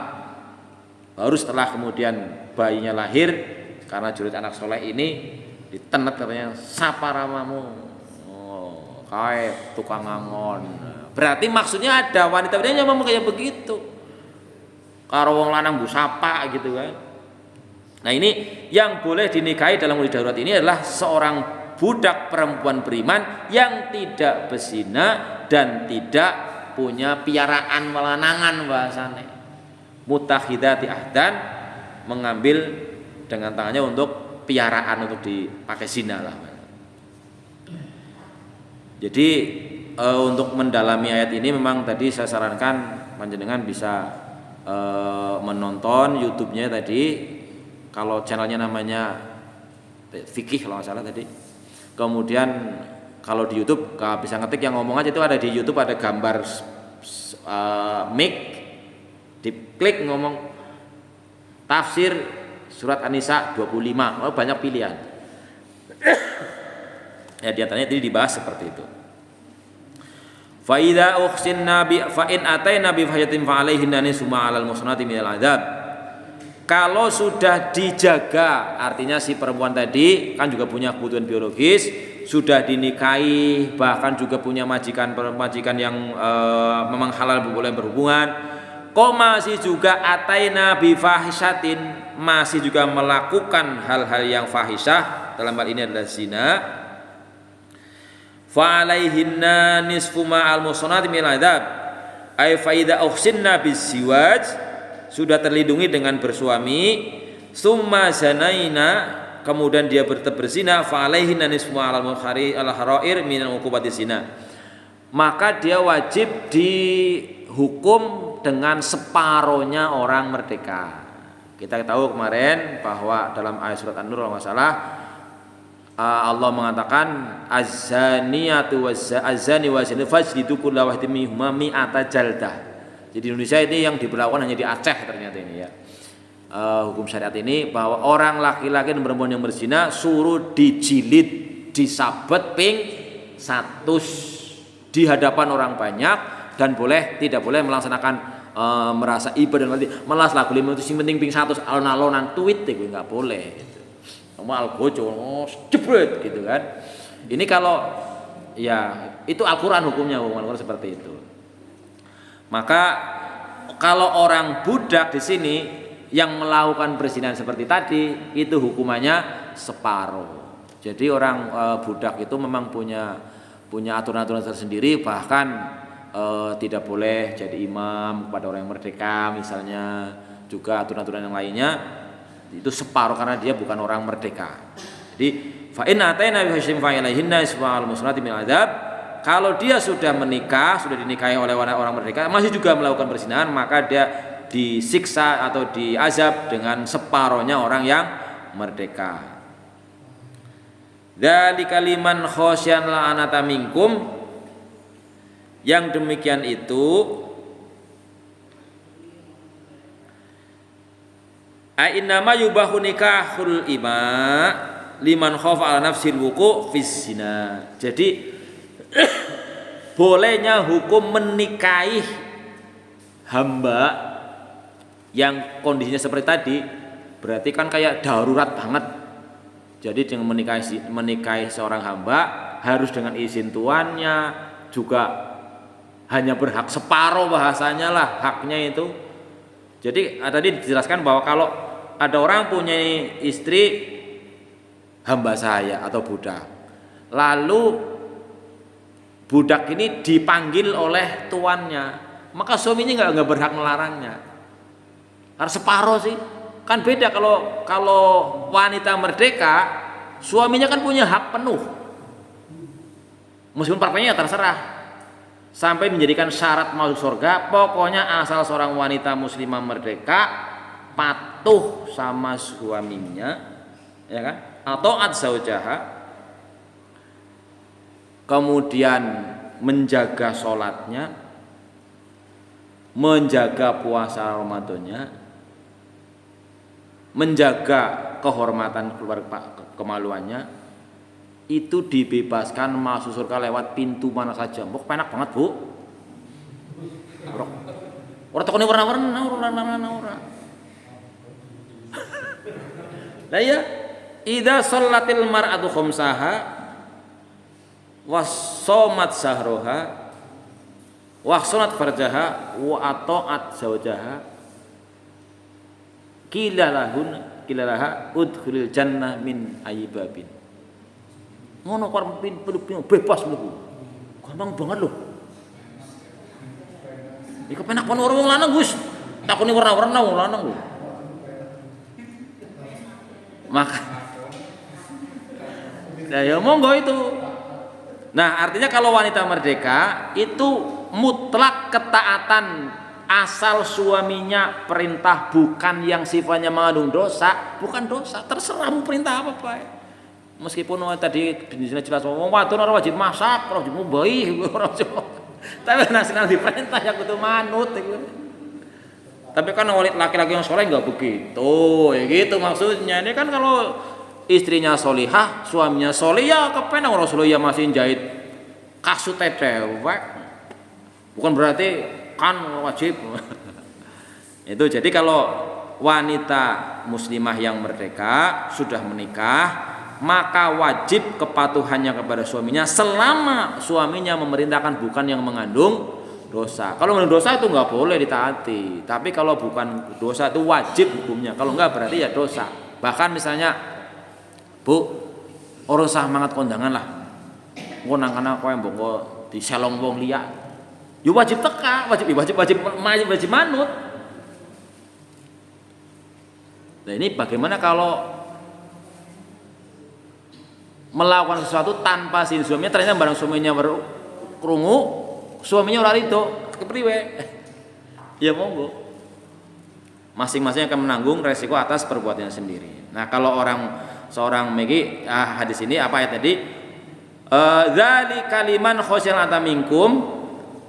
Baru setelah kemudian bayinya lahir, karena jurid anak soleh ini ditenet katanya, sapa ramamu, kayak tukang ngangon. Berarti maksudnya ada wanita-wanita yang memang kayak begitu, karo wong lanang bu sapa gitu kan. Nah ini yang boleh dinikahi dalam kondisi darurat ini adalah seorang budak perempuan beriman yang tidak berzina dan tidak punya piaraan melanangan bahasane. Mutakhidati ahdan, mengambil dengan tangannya untuk piaraan untuk dipakai zina lah. Jadi untuk mendalami ayat ini memang tadi saya sarankan panjenengan bisa menonton YouTube-nya tadi, kalau channelnya namanya Fikih kalau nggak salah tadi. Kemudian kalau di YouTube kalau bisa ngetik yang ngomong aja, itu ada di YouTube, ada gambar mic, diklik ngomong tafsir surat An-Nisa 25, banyak pilihan. Ya di antaranya tadi dibahas seperti itu. Fa idza uhsinna bi fa in ataina bi fahiyatin fa alaihinna nisfu ma 'alal muhsanati minal adzab. Kalau sudah dijaga, artinya si perempuan tadi kan juga punya kebutuhan biologis, sudah dinikahi, bahkan juga punya majikan yang memang halal boleh berhubungan, kok masih juga ataina bi fahishatin, masih juga melakukan hal-hal yang fahisyah, dalam hal ini adalah zina, fa alaihinna nisfu ma al muhsanati minal adzab, ay fa idza uhsinna biziwaj, sudah terlindungi dengan bersuami, summa zanaina, kemudian dia berzina, fa alaihinna nisfu ma al harair minal uqubati zina, maka dia wajib dihukum dengan separohnya orang merdeka. Kita tahu kemarin bahwa dalam ayat surat An-Nur kalau nggak salah, Allah mengatakan az-zaniyatu waz-zani waz-zani fajlidu kulla wahidin minhuma mi'ata jaldah. Jadi Indonesia ini yang diberlakukan hanya di Aceh ternyata ini ya. Hukum syariat ini bahwa orang laki-laki dan perempuan yang berzina suruh dijilid, disabet ping 100 di hadapan orang banyak, dan tidak boleh melaksanakan merasa ibadah nanti melas lagu lima itu sing penting ping 100 alon-alonan tweet itu nggak boleh gitu. Mal gojo jebret gitu kan. Ini kalau ya itu Al-Qur'an hukumnya, hukum Al-Qur'an seperti itu. Maka kalau orang budak di sini yang melakukan perzinahan seperti tadi, itu hukumannya separuh. Jadi orang budak itu memang punya aturan-aturan tersendiri, bahkan tidak boleh jadi imam kepada orang yang merdeka misalnya, juga aturan-aturan yang lainnya itu separuh karena dia bukan orang merdeka. Jadi fa in ataina bi hasyim fa ilaihinna isfa'al musnati min adzab. Kalau dia sudah menikah, sudah dinikahi oleh orang merdeka, masih juga melakukan perzinahan, maka dia disiksa atau diazab dengan separohnya orang yang merdeka. Dzalika liman khosyan la'anata minkum, yang demikian itu innama yubahu nikahul ima liman khafa ala nafsil wuqu' fis zina. Jadi bolehnya hukum menikahi hamba yang kondisinya seperti tadi, berarti kan kayak darurat banget. Jadi dengan menikahi seorang hamba harus dengan izin tuannya, juga hanya berhak separuh bahasanya lah haknya itu. Jadi tadi dijelaskan bahwa kalau ada orang punya istri hamba saya atau budak, lalu budak ini dipanggil oleh tuannya, maka suaminya nggak berhak melarangnya. Karena separuh sih, kan beda kalau wanita merdeka, suaminya kan punya hak penuh, meskipun partainya terserah, sampai menjadikan syarat masuk surga. Pokoknya asal seorang wanita muslimah merdeka patuh sama suaminya, ya kan, atau zaujaha, kemudian menjaga sholatnya, menjaga puasa Ramadannya, menjaga kehormatan keluarga, kemaluannya, itu dibebaskan masuk surga lewat pintu mana saja. Enak banget bu. Ora takone warna-warna ora. Lah iya, idza shallatil mar'atu khamsaha was shamat sahroha wa ahsanat farjaha wa ata'at zawjaha kilalaha udkhulil jannah min ayyibabin. Ngono kok bebas mlebu. Gampang banget loh. Iku penak kono wong lanang Gus. Takone warna-warna wong lanang lho. Maka ya monggo itu. Nah, artinya kalau wanita merdeka itu mutlak ketaatan asal suaminya perintah bukan yang sifatnya mengandung dosa, bukan dosa, terserah mau perintah apa baik. Meskipun tadi di sini jelas wong wadon ora wajib masak, ora wajib mbaih, ora wajib. Tapi nasional diperintah ya kudu manut itu. Tapi kan laki-laki yang soleh nggak begitu, ya gitu maksudnya. Ini kan kalau istrinya solihah, suaminya soleh ya kepenang Rasulullah masih jahit kasut dewek. Bukan berarti kan wajib. Itu jadi kalau wanita muslimah yang merdeka sudah menikah, maka wajib kepatuhannya kepada suaminya selama suaminya memerintahkan bukan yang mengandung dosa. Kalau mengandung dosa itu nggak boleh ditaati. Tapi kalau bukan dosa itu wajib hukumnya. Kalau nggak berarti ya dosa. Bahkan misalnya, Bu, orang sah mangat kondangan lah. Ngonang-nang kowe mbok di selong wong liya. Ya wajib teka, wajib manut. Nah ini bagaimana kalau melakukan sesuatu tanpa izin suaminya, ternyata barang suaminya baru krungu, suaminya ora rido, kepriwe? Ya monggo. Masing-masing akan menanggung resiko atas perbuatannya sendiri. Nah, kalau seorang megi hadis ini apa ya tadi? Dzalika liman khosyal ataminkum,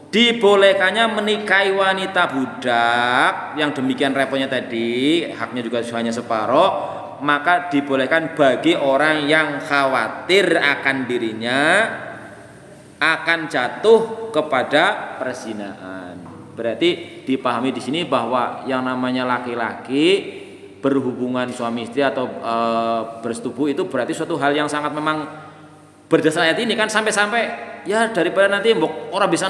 dibolehkannya menikahi wanita budak yang demikian repotnya tadi, haknya juga hanya separuh, maka dibolehkan bagi orang yang khawatir akan dirinya akan jatuh kepada perzinaan. Berarti dipahami di sini bahwa yang namanya laki-laki berhubungan suami istri atau bersetubuh itu berarti suatu hal yang sangat memang berdasar ayat ini kan, sampai-sampai ya daripada nanti orang bisa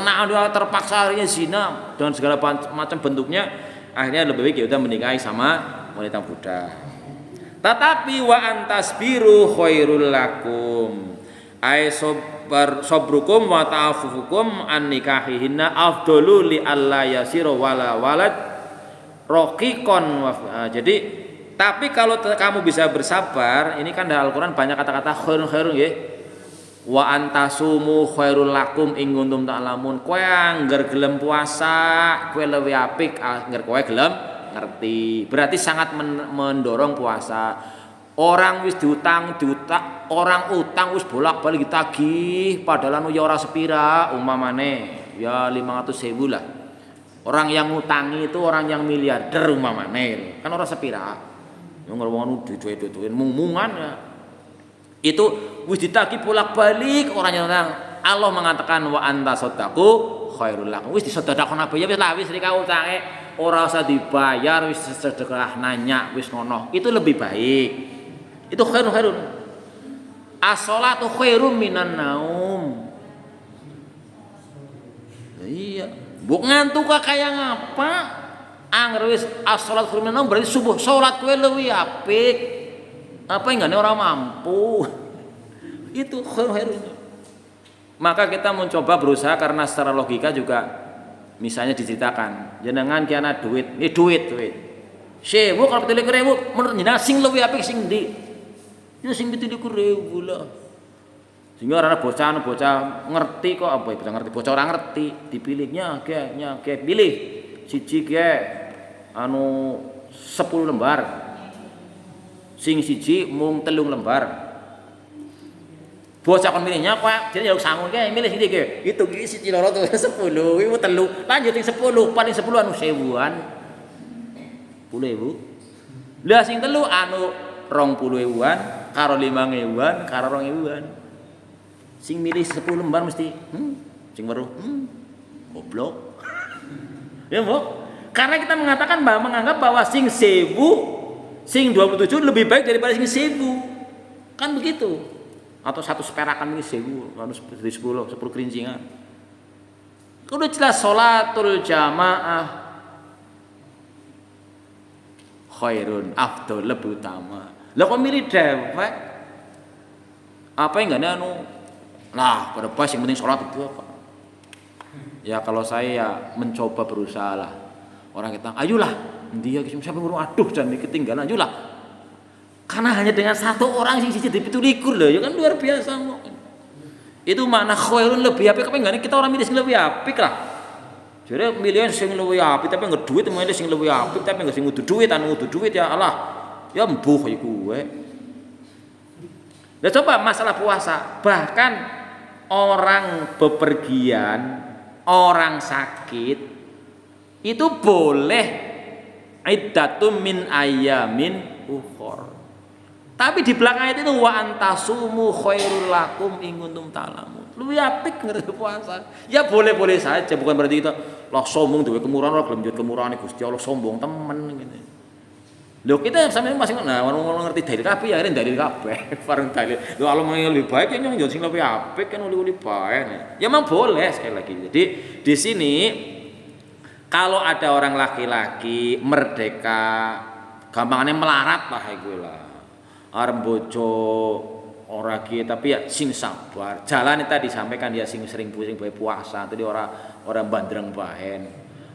terpaksa akhirnya zina dengan segala macam bentuknya, akhirnya lebih baik kita menikahi sama wanita budak. Tetapi wa antasbiru khairul lakum, ay sabrukum wa ta'afufukum an nikahihinna afdalu li alla yasiru wala walad raqiqan. Jadi tapi kalau kamu bisa bersabar, ini kan dalam Al-Qur'an banyak kata-kata khairun nggih. Wa antasumu khairul lakum ing kuntum ta'lamun. Kowe angger gelem puasa, kowe luwih apik angger kowe gelem ngerti. Berarti sangat mendorong puasa. Orang wis orang utang wis bolak-balik ditagih padahal anu ya ora sepira, umpamane ya 500.000 lah. Orang yang ngutangi itu orang yang miliarder umpamane, kan ora sepira. Yang ngomong duit-duit mumungan ya. Itu wis ditagih bolak-balik orang yang Allah mengatakan wa anta sadaqu khairul lakum. Wis disedekahkan apa ya wis rika utange ora usah dibayar, wis sedekah nanya wis ngono. Itu lebih baik. Itu khairun. As-shalatu khairum minan naum. Iya, mbok ngantuk kaya ngapa? Angger wis as-shalatu khairum minan naum berarti subuh salat kowe luwih apik. Apa enggak orang mampu? Itu khairun. Maka kita mencoba berusaha karena secara logika juga misalnya diceritakan, jenengan ki ana duit. Sewu kalau 30.000 menurut jenengan sing luwih apik sing ndi? Ya sing 30.000 lah. Sehingga orang bocah ngerti kok apa bocah ngerti, bocah orang ngerti, dipilihnya ge pilih siji ge anu 10 lembar. Sing siji mung 3 lembar. Bocah kon milihnya kok jadi yo sangun ge milih siji ge. Itu ki siji loro 10, iku 3. Lanjut sing 10, paling 10 anu 1000-an. 10.000. Lah sing 3 anu 20.000-an, karo 5.000-an, karo 2.000-an. Sing milih 10 lembar mesti sing weruh goblok. Ya, Mbok. Karena kita mengatakan bahwa menganggap bahwa sing 1000, sing 27 lebih baik daripada sing 1000. Kan begitu. Atau satu seperakan ini 1000, harus dari 10 kerincingan. Udah jelas sholatul jamaah khairun afdol, lebih utama. Lah kok milih dewek? Apa yang enggak anu? Lah, pada pas yang penting sholat itu apa? Ya kalau saya ya mencoba berusaha lah. Orang kita, ayolah, dia siapa ngurung aduh dan ketinggalan, ayolah. Karena hanya dengan satu orang sing siji dipitulikur loh, ya kan luar biasa kok. Itu makna khairun lebih apik, apa enggak kita orang milih sing lebih apik lah. Jadi milih sing lebih apik tapi enggak duit, milih sing lebih apik tapi enggak sing ngudu duit, anu ngudu duit ya Allah. Ya mbuh iku kowe. Nah coba masalah puasa, bahkan orang bepergian, orang sakit itu boleh iddatum min ayamin ukhor. Tapi di belakang itu wa antasumu khairul lakum in kuntum ta'lamun. Lebih apik ngerti puasa. Ya boleh-boleh saja, bukan berarti kita lah sombong duwe kemurahan ora gelem njut kemurahan Gusti Allah, sombong temen gitu. Lho kita sampeyan masih orang ngerti dalil kabeh ya dalil kabeh, bareng dalil. Lho Allah yang lebih baik yang njot sing lebih apik kan uli-uli bae. Ya memang boleh sekali lagi. Jadi di sini kalau ada orang laki-laki merdeka, gampangannya melarat lah iku lah. Arep bojo ora ki tapi ya sing sabar. Jalan tadi disampaikan dia sing sering pusing bae puasa, tadi ora bandreng bahen.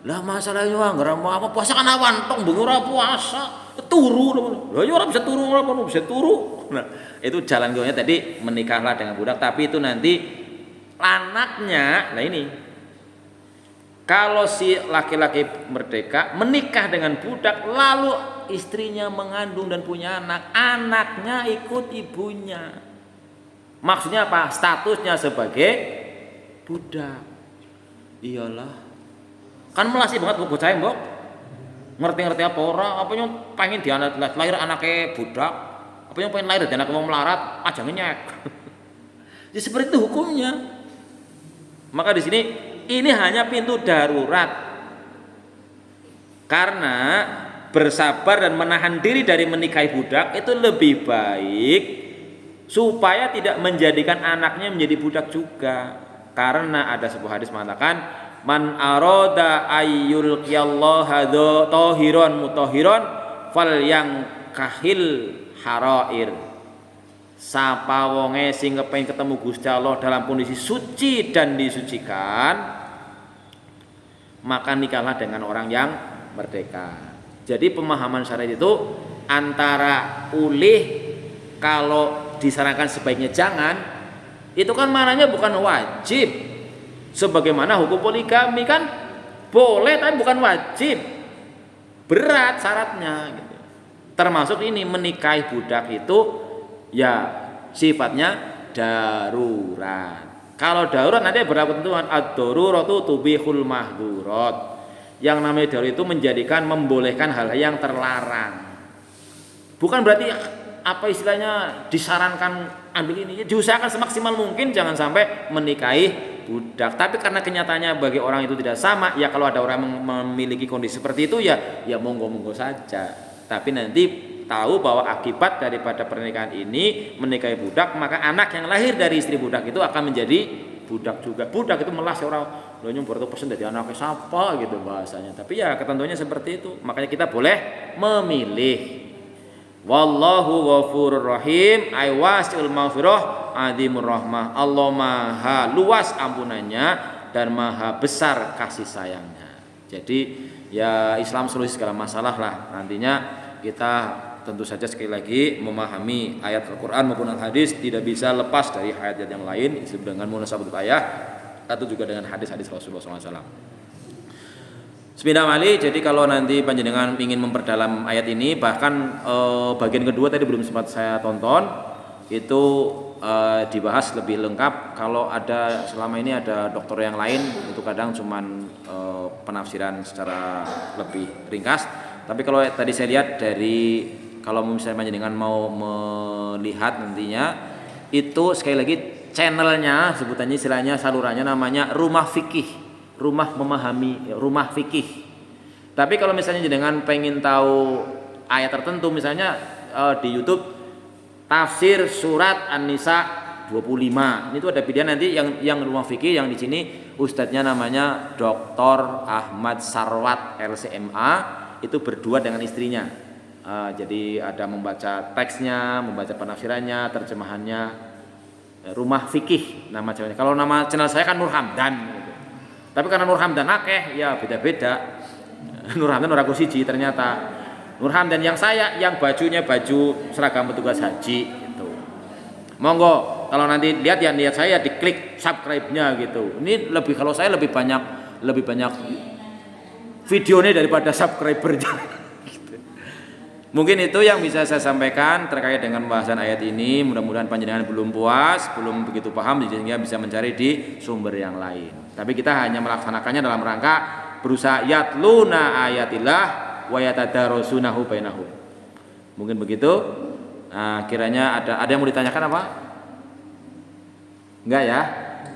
Lah masalahnya anggar apa puasa kan awan tong bengi ora puasa, turu lho. Lah ya ora bisa turu, ora bisa turu. Nah, itu jalan gonya tadi menikahlah dengan budak, tapi itu nanti anaknya. Nah ini kalau si laki-laki merdeka menikah dengan budak lalu istrinya mengandung dan punya anak, anaknya ikut ibunya. Maksudnya apa? Statusnya sebagai budak. Iyalah. Kan melasih banget bocah mbok. Ngerti-ngerti apa ora? Apa yang pengen lahir anaknya budak? Apa yang pengen lahir dan anaknya mau melarat? Aja ngenyek. Jadi seperti itu hukumnya. Maka di sini ini hanya pintu darurat. Karena bersabar dan menahan diri dari menikahi budak itu lebih baik supaya tidak menjadikan anaknya menjadi budak juga. Karena ada sebuah hadis mengatakan man arada ayyul qiyallaha tahiran mutahiran falyangkahil harair. Sapa wonge sing kepengin ketemu Gusti Allah dalam kondisi suci dan disucikan, maka nikahlah dengan orang yang merdeka. Jadi pemahaman syariat itu antara kalau disarankan sebaiknya jangan, itu kan maknanya bukan wajib. Sebagaimana hukum poligami kan boleh tapi bukan wajib, berat syaratnya gitu. Termasuk ini menikahi budak itu ya sifatnya darurat. Kalau darurat nanti berapa ketentuan, ad-daruratu tubihul mahdurat. Yang namanya darurat itu menjadikan membolehkan hal-hal yang terlarang. Bukan berarti apa istilahnya disarankan ambil ini, diusahakan semaksimal mungkin jangan sampai menikahi budak. Tapi karena kenyataannya bagi orang itu tidak sama, ya kalau ada orang memiliki kondisi seperti itu ya monggo-monggo saja. Tapi nanti tahu bahwa akibat daripada pernikahan ini menikahi budak, maka anak yang lahir dari istri budak itu akan menjadi budak juga. Budak itu melas orang lo nyumpur itu persen dari anaknya siapa gitu bahasanya. Tapi ya ketentuannya seperti itu. Makanya kita boleh memilih. Wallahu ghafurur rahim, ay wasi'ul maghfirah adzimur rahmah. Allah maha luas ampunannya dan maha besar kasih sayangnya. Jadi ya Islam solusi segala masalah lah. Nantinya kita tentu saja sekali lagi memahami ayat Al-Quran maupun Al-Hadis tidak bisa lepas dari ayat-ayat yang lain dengan munasabatul ayat atau juga dengan hadis-hadis Rasulullah SAW. Bismillahirrahmanirrahim. Jadi kalau nanti panjenengan ingin memperdalam ayat ini, bahkan bagian kedua tadi belum sempat saya tonton, itu dibahas lebih lengkap. Kalau ada selama ini ada dokter yang lain, itu kadang cuman penafsiran secara lebih ringkas. Tapi kalau tadi saya lihat dari kalau misalnya panjenengan mau melihat nantinya itu sekali lagi channelnya sebutannya istilahnya salurannya namanya Rumah Fikih, rumah memahami, rumah fikih. Tapi kalau misalnya jenengan pengen tahu ayat tertentu, misalnya di YouTube tafsir surat An-Nisa 25. Ini tuh ada pilihan nanti yang rumah fikih yang di sini ustadznya namanya Dr. Ahmad Sarwat LCMA, itu berdua dengan istrinya. Jadi ada membaca teksnya, membaca penafsirannya, terjemahannya. Rumah fikih nama channelnya. Kalau nama channel saya kan Nur Hamdan gitu. Tapi karena Nur Hamdan akeh ya beda-beda. Nur Hamdan ora siji ternyata. Nur Hamdan yang saya yang bajunya baju seragam petugas haji gitu. Monggo kalau nanti lihat ya lihat saya diklik subscribe-nya gitu. Ini lebih kalau saya lebih banyak videonya daripada subscribernya. Mungkin itu yang bisa saya sampaikan terkait dengan pembahasan ayat ini. Mudah-mudahan panjenengan belum puas, belum begitu paham sehingga bisa mencari di sumber yang lain. Tapi kita hanya melaksanakannya dalam rangka berusaha yatluna ayatillah wa yatadarasunahu bainahum. Mungkin begitu. Nah, kiranya ada yang mau ditanyakan apa? Enggak ya?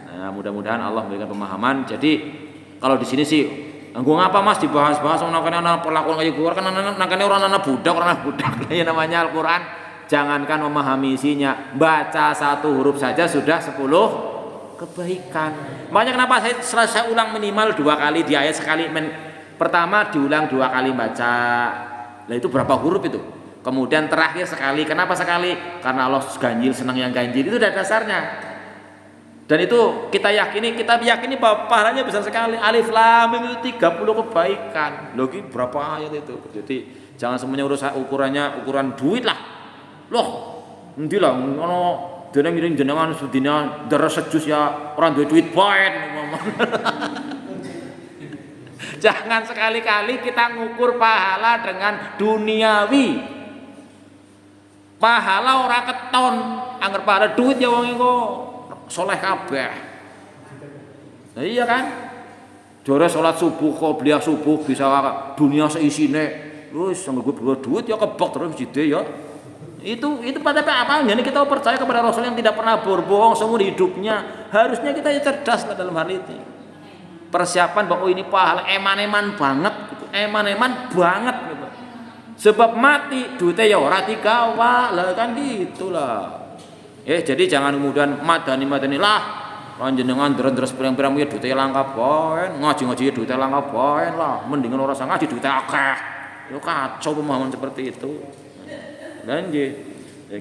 Nah, mudah-mudahan Allah memberikan pemahaman. Jadi kalau di sini sih gua ngapa Mas dibahas-bahas nangkane ana perlakuan kayak gua kan nangkane orang anak budak ya namanya Al-Qur'an. Jangankan memahami isinya, baca satu huruf saja sudah 10 kebaikan. Makanya kenapa saya ulang minimal 2 kali di ayat sekali. Pertama diulang 2 kali baca. Lah itu berapa huruf itu? Kemudian terakhir sekali. Kenapa sekali? Karena Allah ganjil, senang yang ganjil. Itu udah dasarnya. Dan itu kita meyakini bahwa pahalanya besar sekali. Alif Lam Mim itu 30 kebaikan. Loh ini berapa ayat itu? Jadi jangan semuanya ukuran duit lah. Loh, endi lah ono dene ngiring jenengan sedina deres sejus ya orang duwe duit bae. Jangan sekali-kali kita ngukur pahala dengan duniawi. Pahala ora keton, angger pahala duit ya wong iku soleh kabeh. Nah, iya kan? Jore salat subuh qobliyah subuh bisa dunia seisine. Wis anggo gue duit ya kebak terus jide ya. Itu pada apa? Jadi kita percaya kepada Rasul yang tidak pernah berbohong seumur hidupnya. Harusnya kita ya cerdas lah dalam hal ini. Persiapan bahwa ini pahala eman-eman banget gitu. Eman-eman banget gitu. Sebab mati duitnya ya ora digawa lah kan gitulah. Jadi jangan kemudian madani lah panjenengan deres pirang-pirang ya duitnya langka poin, ngaji-ngaji duitnya langka poin lah, mendingan orang sang ngaji duitnya akeh. Yo kacau pemahaman seperti itu. Dan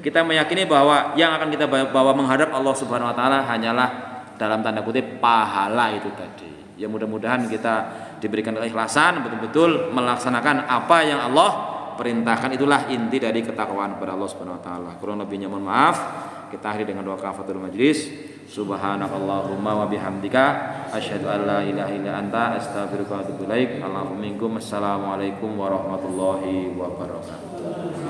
kita meyakini bahwa yang akan kita bawa menghadap Allah Subhanahu wa taala hanyalah dalam tanda kutip pahala itu tadi. Ya mudah-mudahan kita diberikan keikhlasan betul-betul melaksanakan apa yang Allah perintahkan, itulah inti dari ketakwaan kepada Allah Subhanahu wa taala. Kurang lebihnya mohon maaf. Kita akhiri dengan doa kafatul majlis. Subhanakallahumma wa bihamdika asyhadu an la ilaha illa anta astaghfiruka wa atubu ilaik. Assalamualaikum warahmatullahi wabarakatuh.